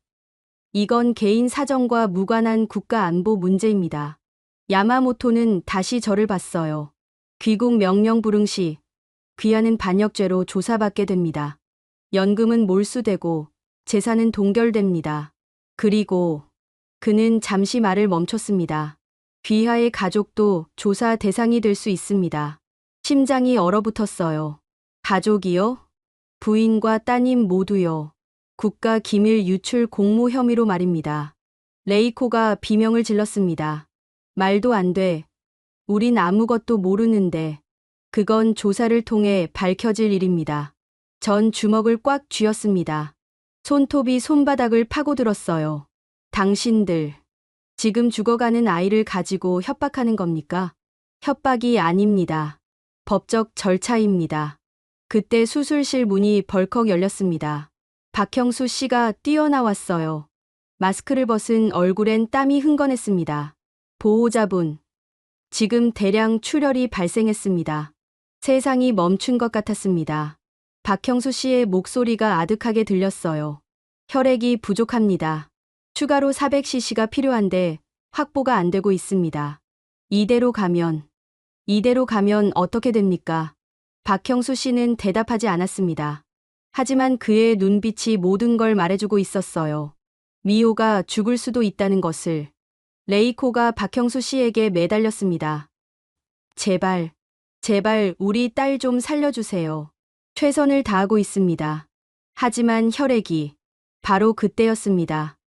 이건 개인 사정과 무관한 국가안보 문제입니다. 야마모토는 다시 저를 봤어요. 귀국 명령 불응 시 귀하는 반역죄로 조사받게 됩니다. 연금은 몰수되고 재산은 동결됩니다. 그리고 그는 잠시 말을 멈췄습니다. 귀하의 가족도 조사 대상이 될 수 있습니다. 심장이 얼어붙었어요. 가족이요? 부인과 따님 모두요. 국가 기밀 유출 공모 혐의로 말입니다. 레이코가 비명을 질렀습니다. 말도 안 돼. 우린 아무것도 모르는데. 그건 조사를 통해 밝혀질 일입니다. 전 주먹을 꽉 쥐었습니다. 손톱이 손바닥을 파고들었어요. 당신들, 지금 죽어가는 아이를 가지고 협박하는 겁니까? 협박이 아닙니다. 법적 절차입니다. 그때 수술실 문이 벌컥 열렸습니다. 박형수 씨가 뛰어나왔어요. 마스크를 벗은 얼굴엔 땀이 흥건했습니다. 보호자분, 지금 대량 출혈이 발생했습니다. 세상이 멈춘 것 같았습니다. 박형수 씨의 목소리가 아득하게 들렸어요. 혈액이 부족합니다. 추가로 400cc가 필요한데 확보가 안 되고 있습니다. 이대로 가면 어떻게 됩니까? 박형수 씨는 대답하지 않았습니다. 하지만 그의 눈빛이 모든 걸 말해주고 있었어요. 미호가 죽을 수도 있다는 것을. 레이코가 박형수 씨에게 매달렸습니다. 제발 우리 딸 좀 살려주세요. 최선을 다하고 있습니다. 하지만 혈액이. 바로 그때였습니다.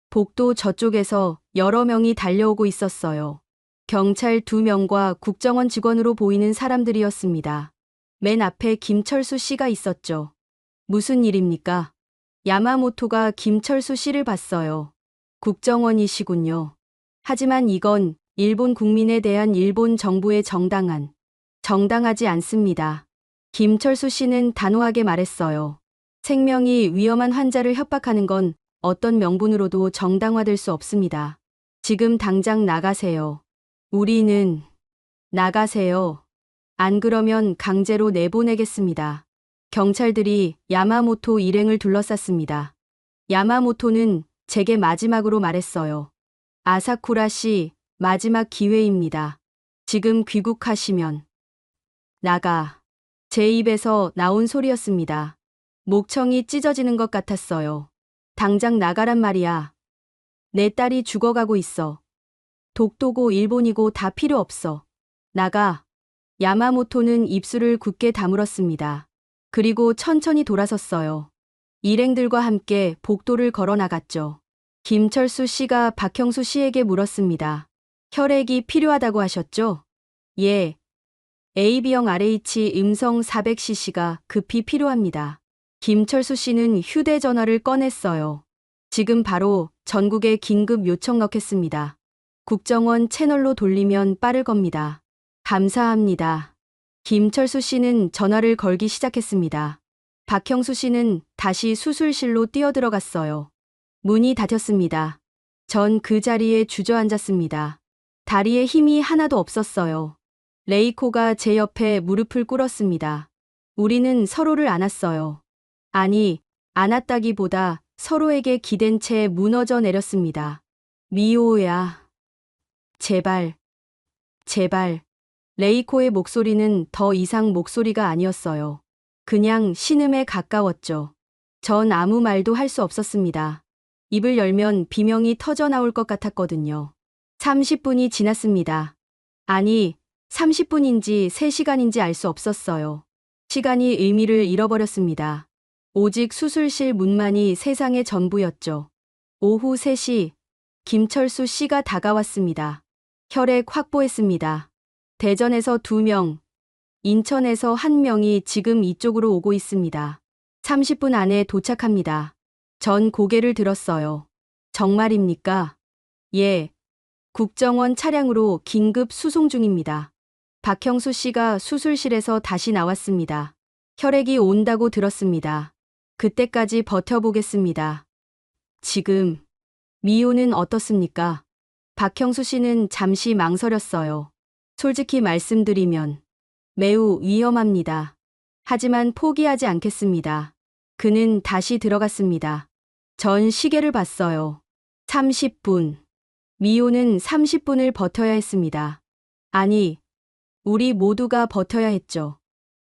복도 저쪽에서 여러 명이 달려오고 있었어요. 경찰 2명과 국정원 직원으로 보이는 사람들이었습니다. 맨 앞에 김철수 씨가 있었죠. 무슨 일입니까? 야마모토가 김철수 씨를 봤어요. 국정원이시군요. 하지만 이건 일본 국민에 대한 일본 정부의 정당하지 않습니다. 김철수 씨는 단호하게 말했어요. 생명이 위험한 환자를 협박하는 건 어떤 명분으로도 정당화될 수 없습니다. 지금 당장 나가세요. 우리는 나가세요. 안 그러면 강제로 내보내겠습니다. 경찰들이 야마모토 일행을 둘러쌌습니다. 야마모토는 제게 마지막으로 말했어요. 아사쿠라 씨, 마지막 기회입니다. 지금 귀국하시면 나가. 제 입에서 나온 소리였습니다. 목청이 찢어지는 것 같았어요. 당장 나가란 말이야. 내 딸이 죽어가고 있어. 독도고 일본이고 다 필요 없어. 나가. 야마모토는 입술을 굳게 다물었습니다. 그리고 천천히 돌아섰어요. 일행들과 함께 복도를 걸어 나갔죠. 김철수 씨가 박형수 씨에게 물었습니다. 혈액이 필요하다고 하셨죠? 예. AB형 RH 음성 400cc가 급히 필요합니다. 김철수 씨는 휴대전화를 꺼냈어요. 지금 바로 전국에 긴급 요청 넣겠습니다. 국정원 채널로 돌리면 빠를 겁니다. 감사합니다. 김철수 씨는 전화를 걸기 시작했습니다. 박형수 씨는 다시 수술실로 뛰어들어갔어요. 문이 닫혔습니다. 전 그 자리에 주저앉았습니다. 다리에 힘이 하나도 없었어요. 레이코가 제 옆에 무릎을 꿇었습니다. 우리는 서로를 안았어요. 아니, 안았다기보다 서로에게 기댄 채 무너져 내렸습니다. 미호야. 제발. 제발. 레이코의 목소리는 더 이상 목소리가 아니었어요. 그냥 신음에 가까웠죠. 전 아무 말도 할 수 없었습니다. 입을 열면 비명이 터져 나올 것 같았거든요. 30분이 지났습니다. 아니, 30분인지 3시간인지 알 수 없었어요. 시간이 의미를 잃어버렸습니다. 오직 수술실 문만이 세상의 전부였죠. 오후 3시, 김철수 씨가 다가왔습니다. 혈액 확보했습니다. 대전에서 2명, 인천에서 1명이 지금 이쪽으로 오고 있습니다. 30분 안에 도착합니다. 전 고개를 들었어요. 정말입니까? 예. 국정원 차량으로 긴급 수송 중입니다. 박형수 씨가 수술실에서 다시 나왔습니다. 혈액이 온다고 들었습니다. 그때까지 버텨보겠습니다. 지금 미호는 어떻습니까? 박형수 씨는 잠시 망설였어요. 솔직히 말씀드리면 매우 위험합니다. 하지만 포기하지 않겠습니다. 그는 다시 들어갔습니다. 전 시계를 봤어요. 30분. 미호는 30분을 버텨야 했습니다. 아니, 우리 모두가 버텨야 했죠.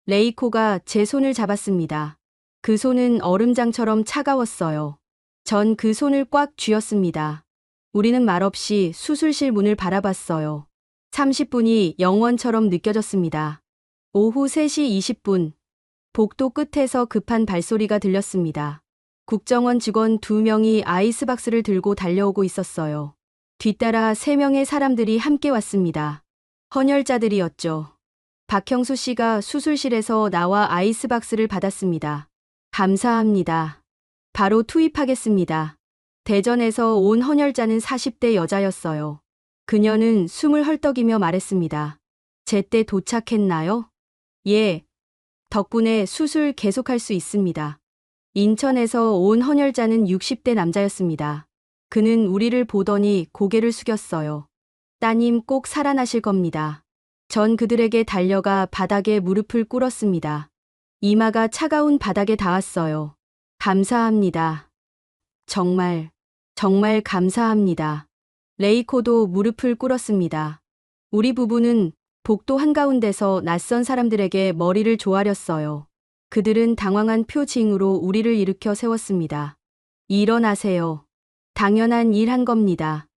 레이코가 제 손을 잡았습니다. 그 손은 얼음장처럼 차가웠어요. 전 그 손을 꽉 쥐었습니다. 우리는 말없이 수술실 문을 바라봤어요. 30분이 영원처럼 느껴졌습니다. 오후 3시 20분, 복도 끝에서 급한 발소리가 들렸습니다. 국정원 직원 2명이 아이스박스를 들고 달려오고 있었어요. 뒤따라 3명의 사람들이 함께 왔습니다. 헌혈자들이었죠. 박형수 씨가 수술실에서 나와 아이스박스를 받았습니다. 감사합니다. 바로 투입하겠습니다. 대전에서 온 헌혈자는 40대 여자였어요. 그녀는 숨을 헐떡이며 말했습니다. 제때 도착했나요? 예. 덕분에 수술 계속할 수 있습니다. 인천에서 온 헌혈자는 60대 남자였습니다. 그는 우리를 보더니 고개를 숙였어요. 따님 꼭 살아나실 겁니다. 전 그들에게 달려가 바닥에 무릎을 꿇었습니다. 이마가 차가운 바닥에 닿았어요. 감사합니다. 정말, 정말 감사합니다. 레이코도 무릎을 꿇었습니다. 우리 부부는 복도 한가운데서 낯선 사람들에게 머리를 조아렸어요. 그들은 당황한 표情으로 우리를 일으켜 세웠습니다. 일어나세요. 당연한 일 한 겁니다.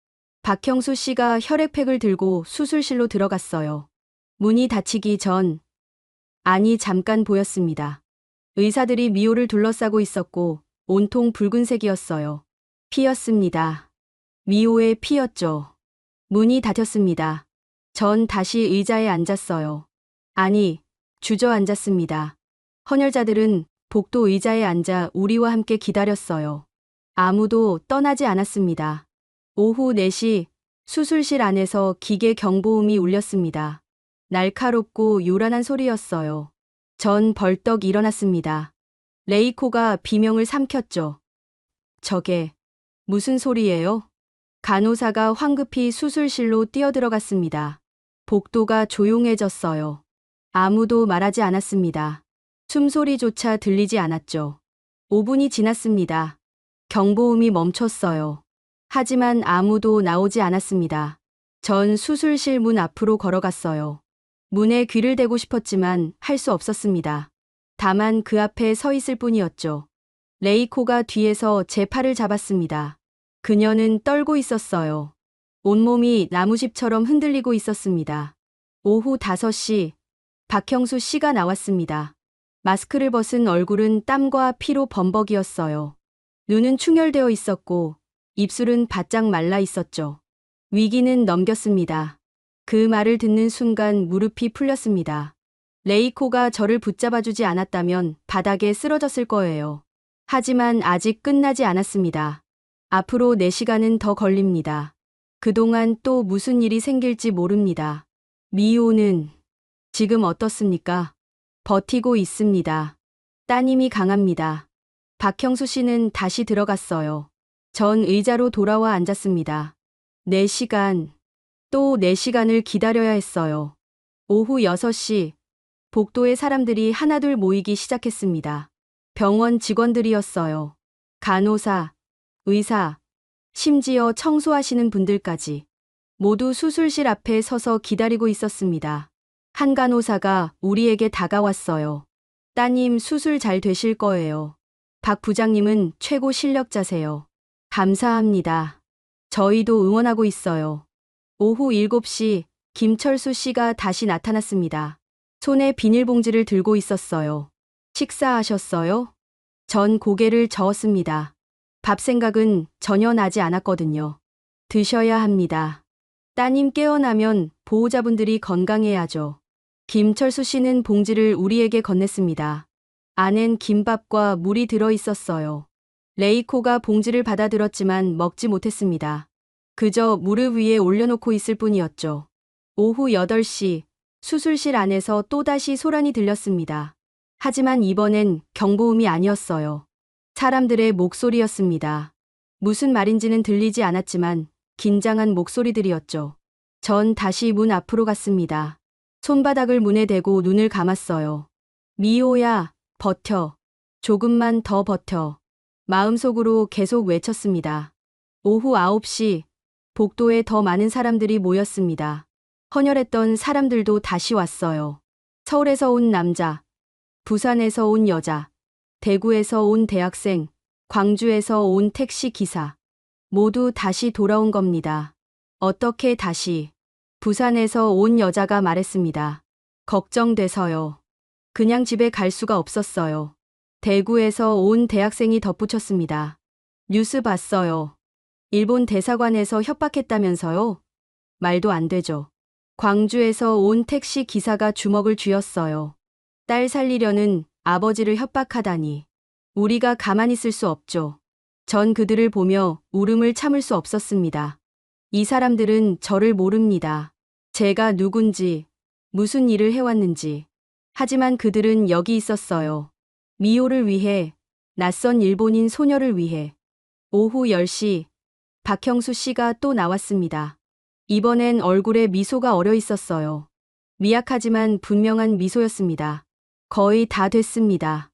박형수 씨가 혈액팩을 들고 수술실로 들어갔어요. 문이 닫히기 전, 아니 잠깐 보였습니다. 의사들이 미호를 둘러싸고 있었고 온통 붉은색이었어요. 피였습니다. 미호의 피였죠. 문이 닫혔습니다. 전 다시 의자에 앉았어요. 아니, 주저앉았습니다. 헌혈자들은 복도 의자에 앉아 우리와 함께 기다렸어요. 아무도 떠나지 않았습니다. 오후 4시 수술실 안에서 기계 경보음이 울렸습니다. 날카롭고 요란한 소리였어요. 전 벌떡 일어났습니다. 레이코가 비명을 삼켰죠. 저게 무슨 소리예요? 간호사가 황급히 수술실로 뛰어들어갔습니다. 복도가 조용해졌어요. 아무도 말하지 않았습니다. 숨소리조차 들리지 않았죠. 5분이 지났습니다. 경보음이 멈췄어요. 하지만 아무도 나오지 않았습니다. 전 수술실 문 앞으로 걸어갔어요. 문에 귀를 대고 싶었지만 할 수 없었습니다. 다만 그 앞에 서 있을 뿐이었죠. 레이코가 뒤에서 제 팔을 잡았습니다. 그녀는 떨고 있었어요. 온몸이 나무집처럼 흔들리고 있었습니다. 오후 5시, 박형수 씨가 나왔습니다. 마스크를 벗은 얼굴은 땀과 피로 범벅이었어요. 눈은 충혈되어 있었고 입술은 바짝 말라 있었죠. 위기는 넘겼습니다. 그 말을 듣는 순간 무릎이 풀렸습니다. 레이코가 저를 붙잡아주지 않았다면 바닥에 쓰러졌을 거예요. 하지만 아직 끝나지 않았습니다. 앞으로 4시간은 더 걸립니다. 그동안 또 무슨 일이 생길지 모릅니다. 미호는 지금 어떻습니까? 버티고 있습니다. 따님이 강합니다. 박형수 씨는 다시 들어갔어요. 전 의자로 돌아와 앉았습니다. 4시간, 또 4시간을 기다려야 했어요. 오후 6시, 복도에 사람들이 하나둘 모이기 시작했습니다. 병원 직원들이었어요. 간호사, 의사, 심지어 청소하시는 분들까지 모두 수술실 앞에 서서 기다리고 있었습니다. 한 간호사가 우리에게 다가왔어요. 따님 수술 잘 되실 거예요. 박 부장님은 최고 실력자세요. 감사합니다. 저희도 응원하고 있어요. 오후 7시 김철수 씨가 다시 나타났습니다. 손에 비닐봉지를 들고 있었어요. 식사하셨어요? 전 고개를 저었습니다. 밥 생각은 전혀 나지 않았거든요. 드셔야 합니다. 따님 깨어나면 보호자분들이 건강해야죠. 김철수 씨는 봉지를 우리에게 건넸습니다. 안엔 김밥과 물이 들어 있었어요. 레이코가 봉지를 받아들었지만 먹지 못했습니다. 그저 무릎 위에 올려놓고 있을 뿐이었죠. 오후 8시 수술실 안에서 또다시 소란이 들렸습니다. 하지만 이번엔 경보음이 아니었어요. 사람들의 목소리였습니다. 무슨 말인지는 들리지 않았지만 긴장한 목소리들이었죠. 전 다시 문 앞으로 갔습니다. 손바닥을 문에 대고 눈을 감았어요. 미호야, 버텨. 조금만 더 버텨. 마음속으로 계속 외쳤습니다. 오후 9시 복도에 더 많은 사람들이 모였습니다. 헌혈했던 사람들도 다시 왔어요. 서울에서 온 남자, 부산에서 온 여자, 대구에서 온 대학생, 광주에서 온 택시 기사. 모두 다시 돌아온 겁니다. 어떻게 다시? 부산에서 온 여자가 말했습니다. 걱정돼서요. 그냥 집에 갈 수가 없었어요. 대구에서 온 대학생이 덧붙였습니다. 뉴스 봤어요. 일본 대사관에서 협박했다면서요? 말도 안 되죠. 광주에서 온 택시 기사가 주먹을 쥐었어요. 딸 살리려는 아버지를 협박하다니. 우리가 가만히 있을 수 없죠. 전 그들을 보며 울음을 참을 수 없었습니다. 이 사람들은 저를 모릅니다. 제가 누군지, 무슨 일을 해왔는지. 하지만 그들은 여기 있었어요. 미호를 위해, 낯선 일본인 소녀를 위해. 오후 10시, 박형수 씨가 또 나왔습니다. 이번엔 얼굴에 미소가 어려 있었어요. 미약하지만 분명한 미소였습니다. 거의 다 됐습니다.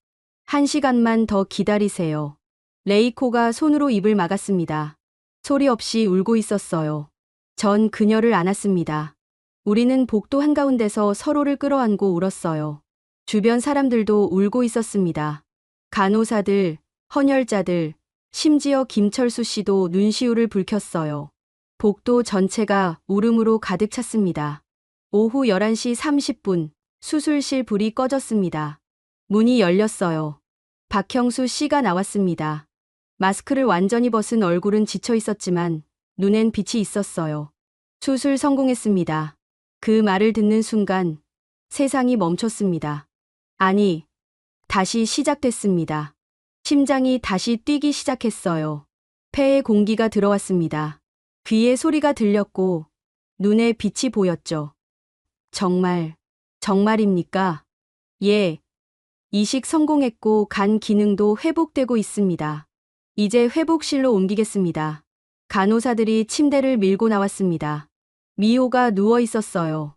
1시간만 더 기다리세요. 레이코가 손으로 입을 막았습니다. 소리 없이 울고 있었어요. 전 그녀를 안았습니다. 우리는 복도 한가운데서 서로를 끌어안고 울었어요. 주변 사람들도 울고 있었습니다. 간호사들, 헌혈자들, 심지어 김철수 씨도 눈시울을 붉혔어요. 복도 전체가 울음으로 가득 찼습니다. 오후 11시 30분, 수술실 불이 꺼졌습니다. 문이 열렸어요. 박형수 씨가 나왔습니다. 마스크를 완전히 벗은 얼굴은 지쳐 있었지만 눈엔 빛이 있었어요. 수술 성공했습니다. 그 말을 듣는 순간 세상이 멈췄습니다. 아니, 다시 시작됐습니다. 심장이 다시 뛰기 시작했어요. 폐에 공기가 들어왔습니다. 귀에 소리가 들렸고 눈에 빛이 보였죠. 정말입니까? 예. 이식 성공했고 간 기능도 회복되고 있습니다. 이제 회복실로 옮기겠습니다. 간호사들이 침대를 밀고 나왔습니다. 미호가 누워 있었어요.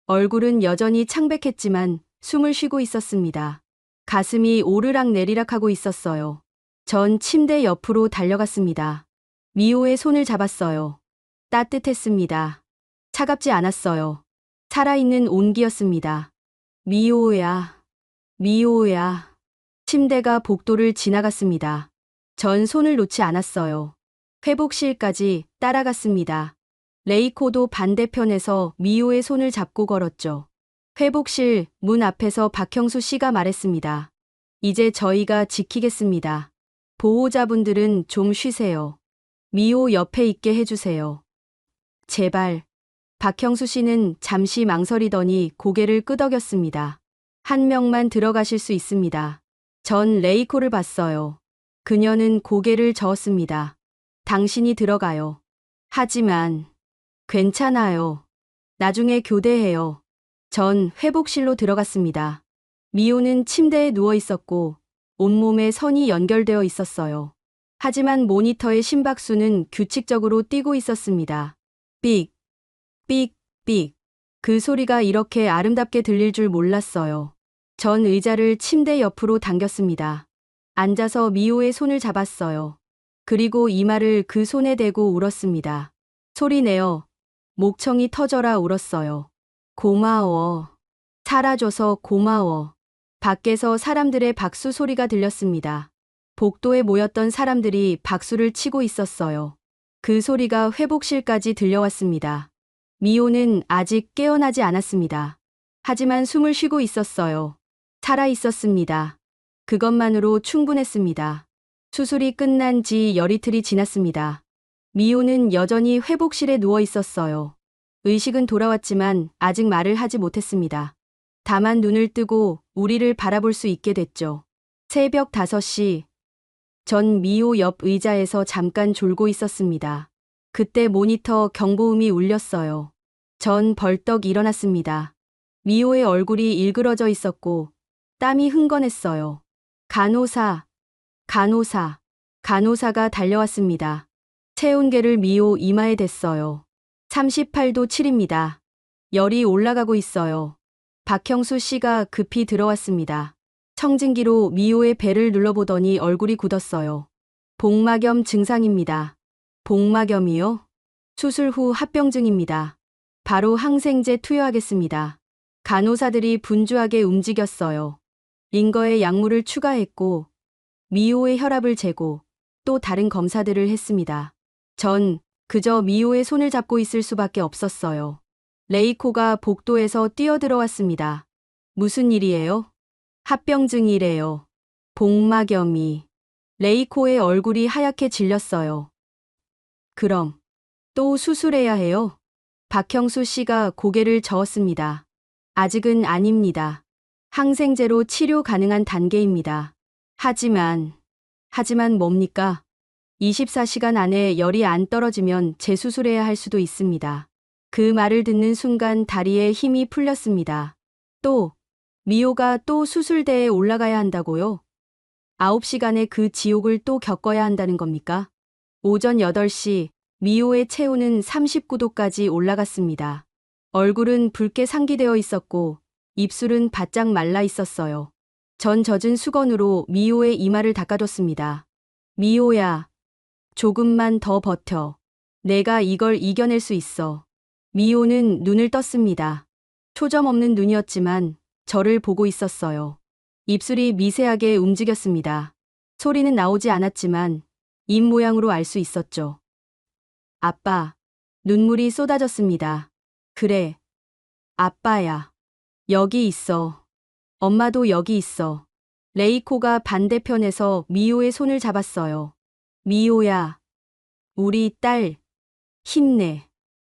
얼굴은 여전히 창백했지만 숨을 쉬고 있었습니다. 가슴이 오르락 내리락 하고 있었어요. 전 침대 옆으로 달려갔습니다. 미호의 손을 잡았어요. 따뜻했습니다. 차갑지 않았어요. 살아있는 온기였습니다. 미호야. 침대가 복도를 지나갔습니다. 전 손을 놓지 않았어요. 회복실까지 따라갔습니다. 레이코도 반대편에서 미호의 손을 잡고 걸었죠. 회복실 문 앞에서 박형수 씨가 말했습니다. 이제 저희가 지키겠습니다. 보호자분들은 좀 쉬세요. 미호 옆에 있게 해주세요. 제발. 박형수 씨는 잠시 망설이더니 고개를 끄덕였습니다. 한 명만 들어가실 수 있습니다. 전 레이코를 봤어요. 그녀는 고개를 저었습니다. 당신이 들어가요. 하지만 괜찮아요. 나중에 교대해요. 전 회복실로 들어갔습니다. 미호는 침대에 누워 있었고 온몸에 선이 연결되어 있었어요. 하지만 모니터의 심박수는 규칙적으로 뛰고 있었습니다. 삑, 삑, 삑. 그 소리가 이렇게 아름답게 들릴 줄 몰랐어요. 전 의자를 침대 옆으로 당겼습니다. 앉아서 미호의 손을 잡았어요. 그리고 이마를 그 손에 대고 울었습니다. 소리내어. 목청이 터져라 울었어요. 고마워. 살아줘서 고마워. 밖에서 사람들의 박수 소리가 들렸습니다. 복도에 모였던 사람들이 박수를 치고 있었어요. 그 소리가 회복실까지 들려왔습니다. 미호는 아직 깨어나지 않았습니다. 하지만 숨을 쉬고 있었어요. 살아 있었습니다. 그것만으로 충분했습니다. 수술이 끝난 지 열이틀이 지났습니다. 미호는 여전히 회복실에 누워 있었어요. 의식은 돌아왔지만 아직 말을 하지 못했습니다. 다만 눈을 뜨고 우리를 바라볼 수 있게 됐죠. 새벽 5시. 전 미호 옆 의자에서 잠깐 졸고 있었습니다. 그때 모니터 경보음이 울렸어요. 전 벌떡 일어났습니다. 미호의 얼굴이 일그러져 있었고 땀이 흥건했어요. 간호사, 간호사, 간호사가 달려왔습니다. 체온계를 미호 이마에 댔어요. 38도 7입니다. 열이 올라가고 있어요. 박형수 씨가 급히 들어왔습니다. 청진기로 미호의 배를 눌러보더니 얼굴이 굳었어요. 복막염 증상입니다. 복막염이요? 수술 후 합병증입니다. 바로 항생제 투여하겠습니다. 간호사들이 분주하게 움직였어요. 링거에 약물을 추가했고 미호의 혈압을 재고 또 다른 검사들을 했습니다. 전 그저 미호의 손을 잡고 있을 수밖에 없었어요. 레이코가 복도에서 뛰어들어왔습니다. 무슨 일이에요? 합병증이래요. 복막염이. 레이코의 얼굴이 하얗게 질렸어요. 그럼 또 수술해야 해요? 박형수 씨가 고개를 저었습니다. 아직은 아닙니다. 항생제로 치료 가능한 단계입니다. 하지만 뭡니까? 24시간 안에 열이 안 떨어지면 재수술해야 할 수도 있습니다. 그 말을 듣는 순간 다리에 힘이 풀렸습니다. 미호가 또 수술대에 올라가야 한다고요? 9시간의 그 지옥을 또 겪어야 한다는 겁니까? 오전 8시, 미호의 체온은 39도까지 올라갔습니다. 얼굴은 붉게 상기되어 있었고 입술은 바짝 말라 있었어요. 전 젖은 수건으로 미호의 이마를 닦아줬습니다. 미호야, 조금만 더 버텨. 내가 이걸 이겨낼 수 있어. 미호는 눈을 떴습니다. 초점 없는 눈이었지만 저를 보고 있었어요. 입술이 미세하게 움직였습니다. 소리는 나오지 않았지만 입 모양으로 알 수 있었죠. 아빠. 눈물이 쏟아졌습니다. 그래. 아빠야. 여기 있어. 엄마도 여기 있어. 레이코가 반대편에서 미호의 손을 잡았어요. 미호야. 우리 딸. 힘내.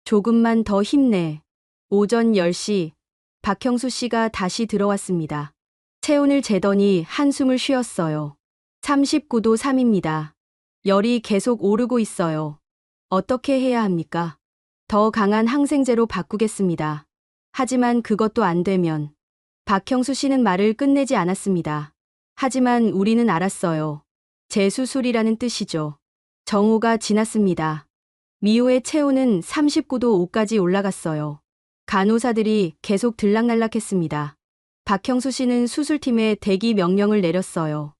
조금만 더 힘내. 오전 10시. 박형수 씨가 다시 들어왔습니다. 체온을 재더니 한숨을 쉬었어요. 39도 3입니다. 열이 계속 오르고 있어요. 어떻게 해야 합니까? 더 강한 항생제로 바꾸겠습니다. 하지만 그것도 안 되면. 박형수 씨는 말을 끝내지 않았습니다. 하지만 우리는 알았어요. 재수술이라는 뜻이죠. 정오가 지났습니다. 미호의 체온은 39도 5까지 올라갔어요. 간호사들이 계속 들락날락했습니다. 박형수 씨는 수술팀에 대기 명령을 내렸어요.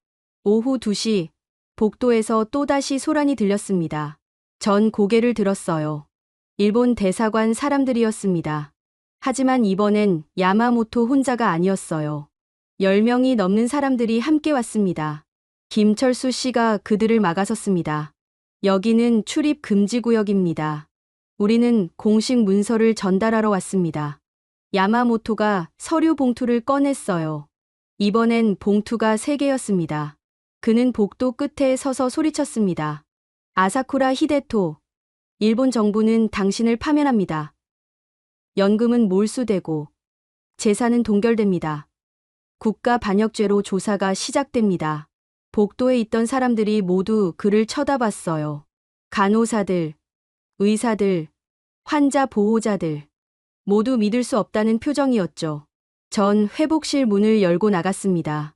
오후 2시, 복도에서 또다시 소란이 들렸습니다. 전 고개를 들었어요. 일본 대사관 사람들이었습니다. 하지만 이번엔 야마모토 혼자가 아니었어요. 10명이 넘는 사람들이 함께 왔습니다. 김철수 씨가 그들을 막아섰습니다. 여기는 출입 금지 구역입니다. 우리는 공식 문서를 전달하러 왔습니다. 야마모토가 서류 봉투를 꺼냈어요. 이번엔 봉투가 3개였습니다. 그는 복도 끝에 서서 소리쳤습니다. 아사쿠라 히데토. 일본 정부는 당신을 파면합니다. 연금은 몰수되고 재산은 동결됩니다. 국가 반역죄로 조사가 시작됩니다. 복도에 있던 사람들이 모두 그를 쳐다봤어요. 간호사들, 의사들, 환자 보호자들. 모두 믿을 수 없다는 표정이었죠. 전 회복실 문을 열고 나갔습니다.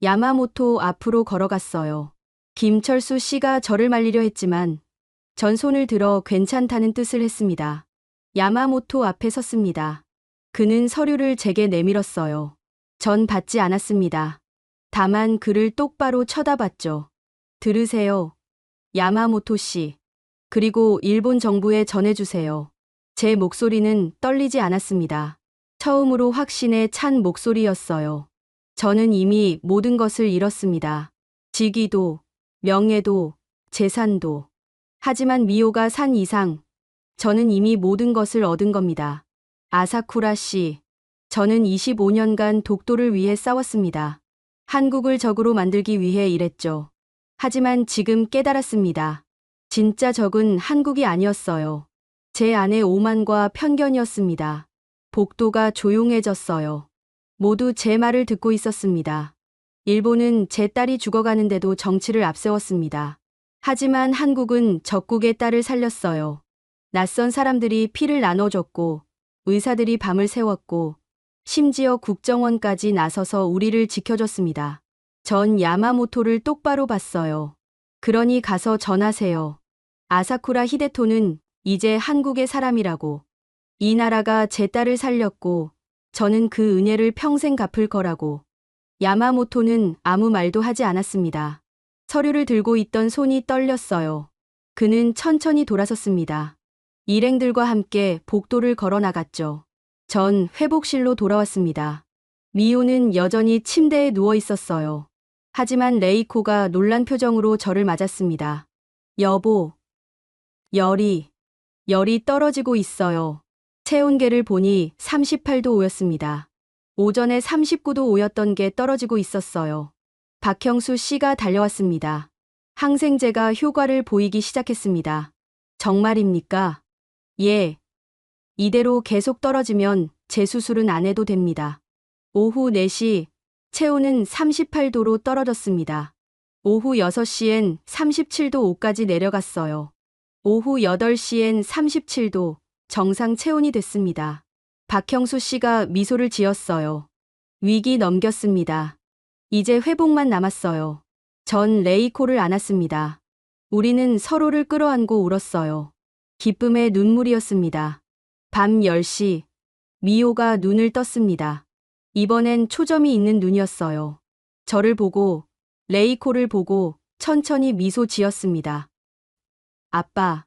야마모토 앞으로 걸어갔어요. 김철수 씨가 저를 말리려 했지만 전 손을 들어 괜찮다는 뜻을 했습니다. 야마모토 앞에 섰습니다. 그는 서류를 제게 내밀었어요. 전 받지 않았습니다. 다만 그를 똑바로 쳐다봤죠. 들으세요. 야마모토 씨. 그리고 일본 정부에 전해주세요. 제 목소리는 떨리지 않았습니다. 처음으로 확신에 찬 목소리였어요. 저는 이미 모든 것을 잃었습니다. 직위도, 명예도, 재산도. 하지만 미호가 산 이상, 저는 이미 모든 것을 얻은 겁니다. 아사쿠라 씨, 저는 25년간 독도를 위해 싸웠습니다. 한국을 적으로 만들기 위해 일했죠. 하지만 지금 깨달았습니다. 진짜 적은 한국이 아니었어요. 제 안의 오만과 편견이었습니다. 복도가 조용해졌어요. 모두 제 말을 듣고 있었습니다. 일본은 제 딸이 죽어가는데도 정치를 앞세웠습니다. 하지만 한국은 적국의 딸을 살렸어요. 낯선 사람들이 피를 나눠줬고, 의사들이 밤을 새웠고, 심지어 국정원까지 나서서 우리를 지켜줬습니다. 전 야마모토를 똑바로 봤어요. 그러니 가서 전하세요. 아사쿠라 히데토는 이제 한국의 사람이라고. 이 나라가 제 딸을 살렸고, 저는 그 은혜를 평생 갚을 거라고. 야마모토는 아무 말도 하지 않았습니다. 서류를 들고 있던 손이 떨렸어요. 그는 천천히 돌아섰습니다. 일행들과 함께 복도를 걸어 나갔죠. 전 회복실로 돌아왔습니다. 미호는 여전히 침대에 누워 있었어요. 하지만 레이코가 놀란 표정으로 저를 맞았습니다. 여보, 열이 떨어지고 있어요. 체온계를 보니 38도 5였습니다. 오전에 39도 5였던 게 떨어지고 있었어요. 박형수 씨가 달려왔습니다. 항생제가 효과를 보이기 시작했습니다. 정말입니까? 예. 이대로 계속 떨어지면 재수술은 안 해도 됩니다. 오후 4시 체온은 38도로 떨어졌습니다. 오후 6시엔 37도 5까지 내려갔어요. 오후 8시엔 37도 정상 체온이 됐습니다. 박형수 씨가 미소를 지었어요. 위기 넘겼습니다. 이제 회복만 남았어요. 전 레이코를 안았습니다. 우리는 서로를 끌어안고 울었어요. 기쁨의 눈물이었습니다. 밤 10시 미호가 눈을 떴습니다. 이번엔 초점이 있는 눈이었어요. 저를 보고 레이코를 보고 천천히 미소 지었습니다. 아빠,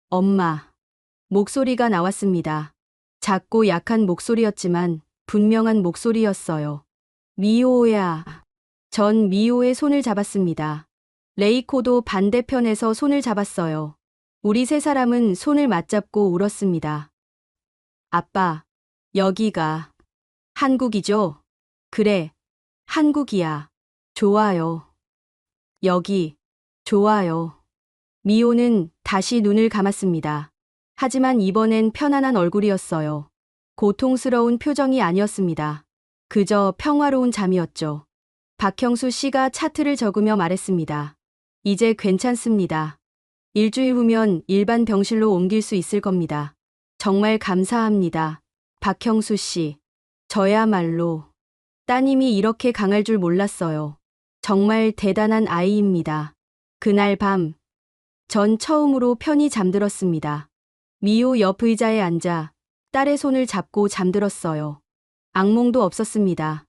엄마. 목소리가 나왔습니다. 작고 약한 목소리였지만 분명한 목소리였어요. 미호야. 전 미호의 손을 잡았습니다. 레이코도 반대편에서 손을 잡았어요. 우리 세 사람은 손을 맞잡고 울었습니다. 아빠, 여기가 한국이죠? 그래, 한국이야. 좋아요. 여기, 좋아요. 미호는 다시 눈을 감았습니다. 하지만 이번엔 편안한 얼굴이었어요. 고통스러운 표정이 아니었습니다. 그저 평화로운 잠이었죠. 박형수 씨가 차트를 적으며 말했습니다. 이제 괜찮습니다. 일주일 후면 일반 병실로 옮길 수 있을 겁니다. 정말 감사합니다. 박형수 씨. 저야말로 따님이 이렇게 강할 줄 몰랐어요. 정말 대단한 아이입니다. 그날 밤, 전 처음으로 편히 잠들었습니다. 미호 옆 의자에 앉아 딸의 손을 잡고 잠들었어요. 악몽도 없었습니다.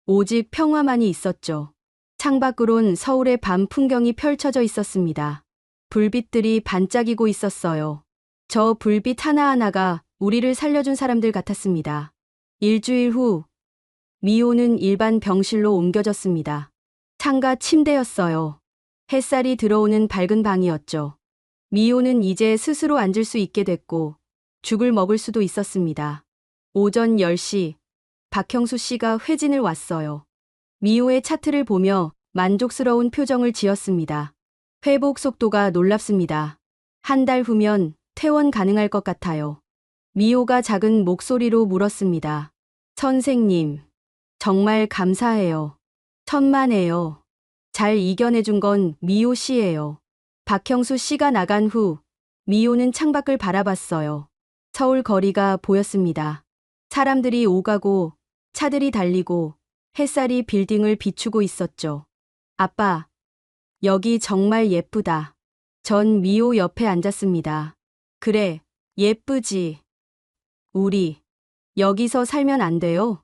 오직 평화만이 있었죠. 창밖으론 서울의 밤 풍경이 펼쳐져 있었습니다. 불빛들이 반짝이고 있었어요. 저 불빛 하나하나가 우리를 살려준 사람들 같았습니다. 일주일 후, 미호는 일반 병실로 옮겨졌습니다. 창가 침대였어요. 햇살이 들어오는 밝은 방이었죠. 미호는 이제 스스로 앉을 수 있게 됐고, 죽을 먹을 수도 있었습니다. 오전 10시, 박형수 씨가 회진을 왔어요. 미호의 차트를 보며 만족스러운 표정을 지었습니다. 회복 속도가 놀랍습니다. 한 달 후면 퇴원 가능할 것 같아요. 미호가 작은 목소리로 물었습니다. 선생님, 정말 감사해요. 천만에요. 잘 이겨내준 건 미호 씨예요. 박형수 씨가 나간 후 미호는 창밖을 바라봤어요. 서울 거리가 보였습니다. 사람들이 오가고 차들이 달리고 햇살이 빌딩을 비추고 있었죠. 아빠, 여기 정말 예쁘다. 전 미호 옆에 앉았습니다. 그래, 예쁘지. 우리 여기서 살면 안 돼요?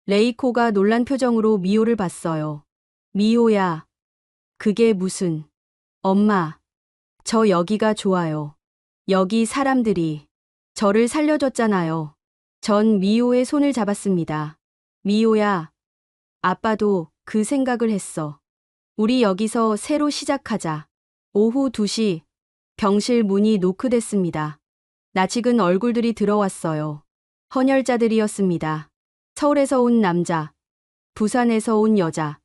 레이코가 놀란 표정으로 미호를 봤어요. 미호야, 그게 무슨... 엄마, 저 여기가 좋아요. 여기 사람들이 저를 살려줬잖아요. 전 미호의 손을 잡았습니다. 미호야, 아빠도 그 생각을 했어. 우리 여기서 새로 시작하자. 오후 2시, 병실 문이 노크됐습니다. 낯익은 얼굴들이 들어왔어요. 헌혈자들이었습니다. 서울에서 온 남자, 부산에서 온 여자,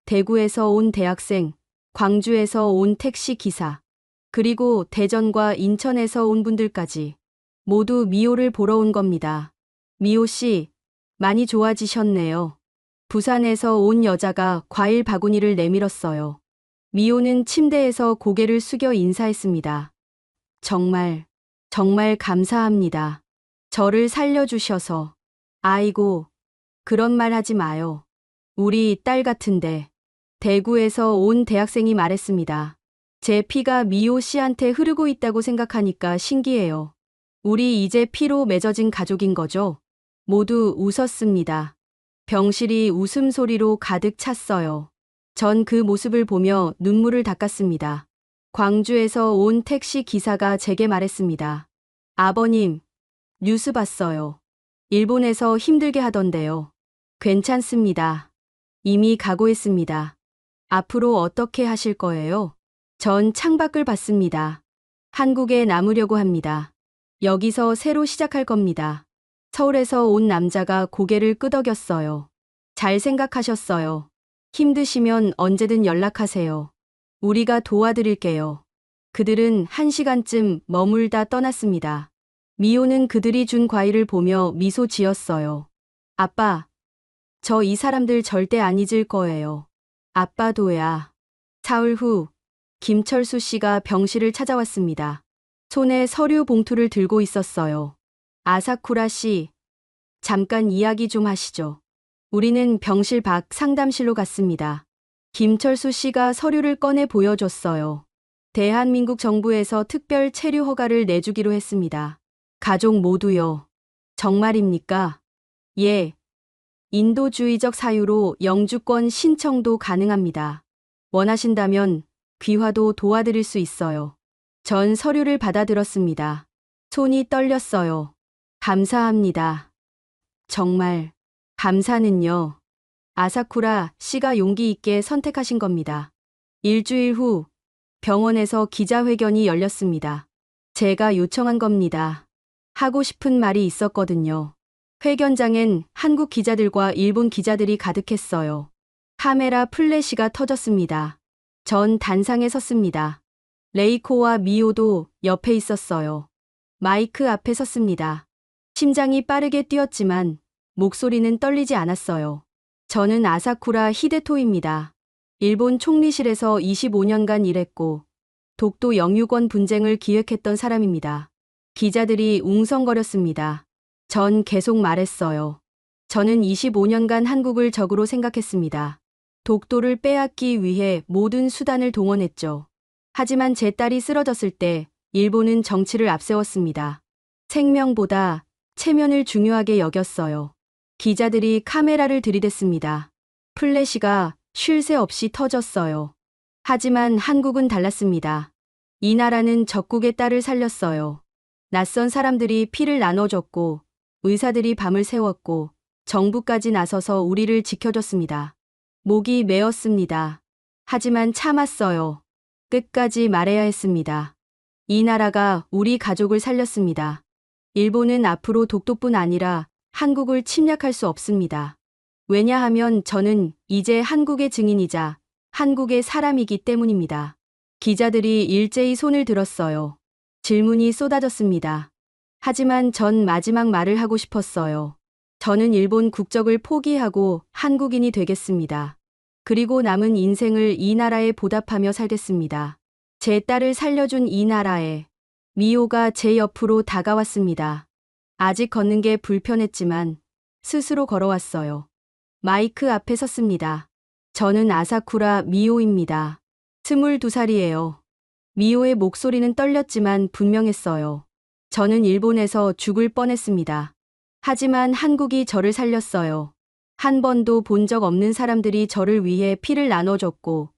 대구에서 온 대학생, 광주에서 온 택시 기사, 그리고 대전과 인천에서 온 분들까지 모두 미호를 보러 온 겁니다. 미호 씨, 많이 좋아지셨네요. 부산에서 온 여자가 과일 바구니를 내밀었어요. 미호는 침대에서 고개를 숙여 인사했습니다. 정말, 정말 감사합니다. 저를 살려주셔서. 아이고, 그런 말 하지 마요. 우리 딸 같은데. 대구에서 온 대학생이 말했습니다. 제 피가 미호 씨한테 흐르고 있다고 생각하니까 신기해요. 우리 이제 피로 맺어진 가족인 거죠? 모두 웃었습니다. 병실이 웃음소리로 가득 찼어요. 전 그 모습을 보며 눈물을 닦았습니다. 광주에서 온 택시 기사가 제게 말했습니다. 아버님, 뉴스 봤어요. 일본에서 힘들게 하던데요. 괜찮습니다. 이미 각오했습니다. 앞으로 어떻게 하실 거예요? 전 창밖을 봤습니다. 한국에 남으려고 합니다. 여기서 새로 시작할 겁니다. 서울에서 온 남자가 고개를 끄덕였어요. 잘 생각하셨어요. 힘드시면 언제든 연락하세요. 우리가 도와드릴게요. 그들은 1시간쯤 머물다 떠났습니다. 미호는 그들이 준 과일을 보며 미소 지었어요. 아빠, 저 이 사람들 절대 안 잊을 거예요. 아빠도야. 사흘 후, 김철수 씨가 병실을 찾아왔습니다. 손에 서류 봉투를 들고 있었어요. 아사쿠라 씨, 잠깐 이야기 좀 하시죠. 우리는 병실 밖 상담실로 갔습니다. 김철수 씨가 서류를 꺼내 보여줬어요. 대한민국 정부에서 특별 체류 허가를 내주기로 했습니다. 가족 모두요. 정말입니까? 예. 인도주의적 사유로 영주권 신청도 가능합니다. 원하신다면 귀화도 도와드릴 수 있어요. 전 서류를 받아들었습니다. 손이 떨렸어요. 감사합니다. 정말. 감사는요. 아사쿠라 씨가 용기 있게 선택하신 겁니다. 일주일 후 병원에서 기자회견이 열렸습니다. 제가 요청한 겁니다. 하고 싶은 말이 있었거든요. 회견장엔 한국 기자들과 일본 기자들이 가득했어요. 카메라 플래시가 터졌습니다. 전 단상에 섰습니다. 레이코와 미호도 옆에 있었어요. 마이크 앞에 섰습니다. 심장이 빠르게 뛰었지만 목소리는 떨리지 않았어요. 저는 아사쿠라 히데토입니다. 일본 총리실에서 25년간 일했고 독도 영유권 분쟁을 기획했던 사람입니다. 기자들이 웅성거렸습니다. 전 계속 말했어요. 저는 25년간 한국을 적으로 생각했습니다. 독도를 빼앗기 위해 모든 수단을 동원했죠. 하지만 제 딸이 쓰러졌을 때 일본은 정치를 앞세웠습니다. 생명보다 체면을 중요하게 여겼어요. 기자들이 카메라를 들이댔습니다. 플래시가 쉴 새 없이 터졌어요. 하지만 한국은 달랐습니다. 이 나라는 적국의 딸을 살렸어요. 낯선 사람들이 피를 나눠줬고 의사들이 밤을 새웠고 정부까지 나서서 우리를 지켜줬습니다. 목이 메었습니다. 하지만 참았어요. 끝까지 말해야 했습니다. 이 나라가 우리 가족을 살렸습니다. 일본은 앞으로 독도뿐 아니라 한국을 침략할 수 없습니다. 왜냐하면 저는 이제 한국의 증인이자 한국의 사람이기 때문입니다. 기자들이 일제히 손을 들었어요. 질문이 쏟아졌습니다. 하지만 전 마지막 말을 하고 싶었어요. 저는 일본 국적을 포기하고 한국인이 되겠습니다. 그리고 남은 인생을 이 나라에 보답하며 살겠습니다. 제 딸을 살려준 이 나라에. 미호가 제 옆으로 다가왔습니다. 아직 걷는 게 불편했지만 스스로 걸어왔어요. 마이크 앞에 섰습니다. 저는 아사쿠라 미오입니다. 22살이에요. 미오의 목소리는 떨렸지만 분명했어요. 저는 일본에서 죽을 뻔했습니다. 하지만 한국이 저를 살렸어요. 한 번도 본 적 없는 사람들이 저를 위해 피를 나눠줬고,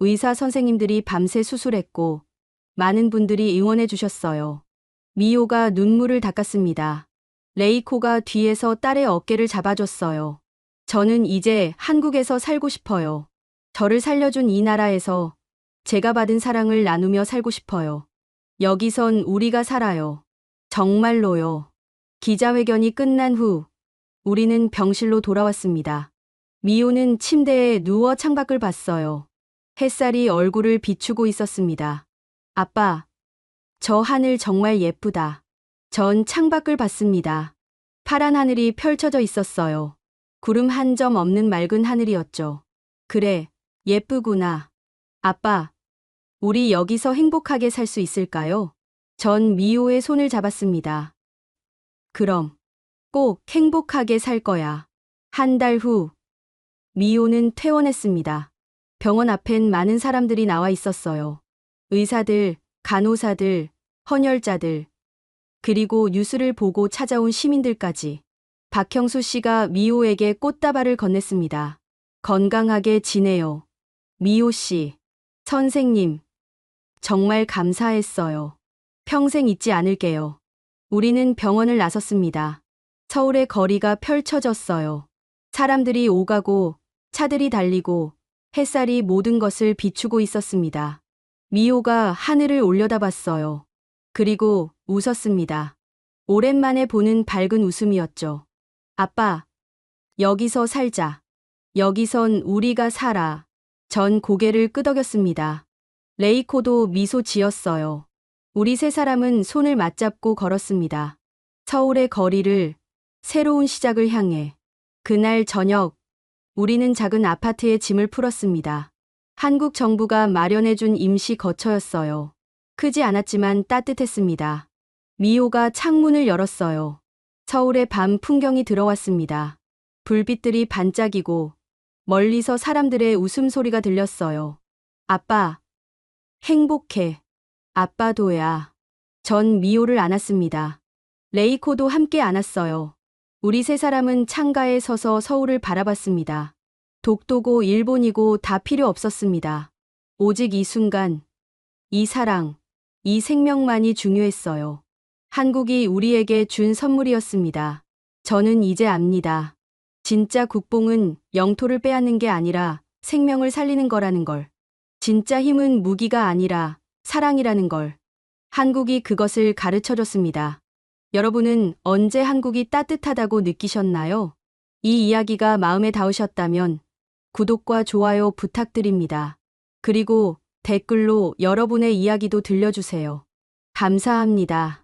의사 선생님들이 밤새 수술했고, 많은 분들이 응원해 주셨어요. 미오가 눈물을 닦았습니다. 레이코가 뒤에서 딸의 어깨를 잡아줬어요. 저는 이제 한국에서 살고 싶어요. 저를 살려준 이 나라에서 제가 받은 사랑을 나누며 살고 싶어요. 여기선 우리가 살아요. 정말로요. 기자회견이 끝난 후 우리는 병실로 돌아왔습니다. 미호는 침대에 누워 창밖을 봤어요. 햇살이 얼굴을 비추고 있었습니다. 아빠, 저 하늘 정말 예쁘다. 전 창밖을 봤습니다. 파란 하늘이 펼쳐져 있었어요. 구름 한 점 없는 맑은 하늘이었죠. 그래, 예쁘구나. 아빠, 우리 여기서 행복하게 살 수 있을까요? 전 미호의 손을 잡았습니다. 그럼, 꼭 행복하게 살 거야. 한 달 후, 미호는 퇴원했습니다. 병원 앞엔 많은 사람들이 나와 있었어요. 의사들, 간호사들, 헌혈자들, 그리고 뉴스를 보고 찾아온 시민들까지. 박형수 씨가 미호에게 꽃다발을 건넸습니다. 건강하게 지내요. 미호 씨, 선생님, 정말 감사했어요. 평생 잊지 않을게요. 우리는 병원을 나섰습니다. 서울의 거리가 펼쳐졌어요. 사람들이 오가고 차들이 달리고 햇살이 모든 것을 비추고 있었습니다. 미호가 하늘을 올려다봤어요. 그리고 웃었습니다. 오랜만에 보는 밝은 웃음이었죠. 아빠, 여기서 살자. 여기선 우리가 살아. 전 고개를 끄덕였습니다. 레이코도 미소 지었어요. 우리 세 사람은 손을 맞잡고 걸었습니다. 서울의 거리를, 새로운 시작을 향해. 그날 저녁, 우리는 작은 아파트에 짐을 풀었습니다. 한국 정부가 마련해준 임시 거처였어요. 크지 않았지만 따뜻했습니다. 미호가 창문을 열었어요. 서울의 밤 풍경이 들어왔습니다. 불빛들이 반짝이고 멀리서 사람들의 웃음소리가 들렸어요. 아빠, 행복해. 아빠도야. 전 미호를 안았습니다. 레이코도 함께 안았어요. 우리 세 사람은 창가에 서서 서울을 바라봤습니다. 독도고 일본이고 다 필요 없었습니다. 오직 이 순간, 이 사랑, 이 생명만이 중요했어요. 한국이 우리에게 준 선물이었습니다. 저는 이제 압니다. 진짜 국뽕은 영토를 빼앗는 게 아니라 생명을 살리는 거라는 걸. 진짜 힘은 무기가 아니라 사랑이라는 걸. 한국이 그것을 가르쳐줬습니다. 여러분은 언제 한국이 따뜻하다고 느끼셨나요? 이 이야기가 마음에 닿으셨다면 구독과 좋아요 부탁드립니다. 그리고 댓글로 여러분의 이야기도 들려주세요. 감사합니다.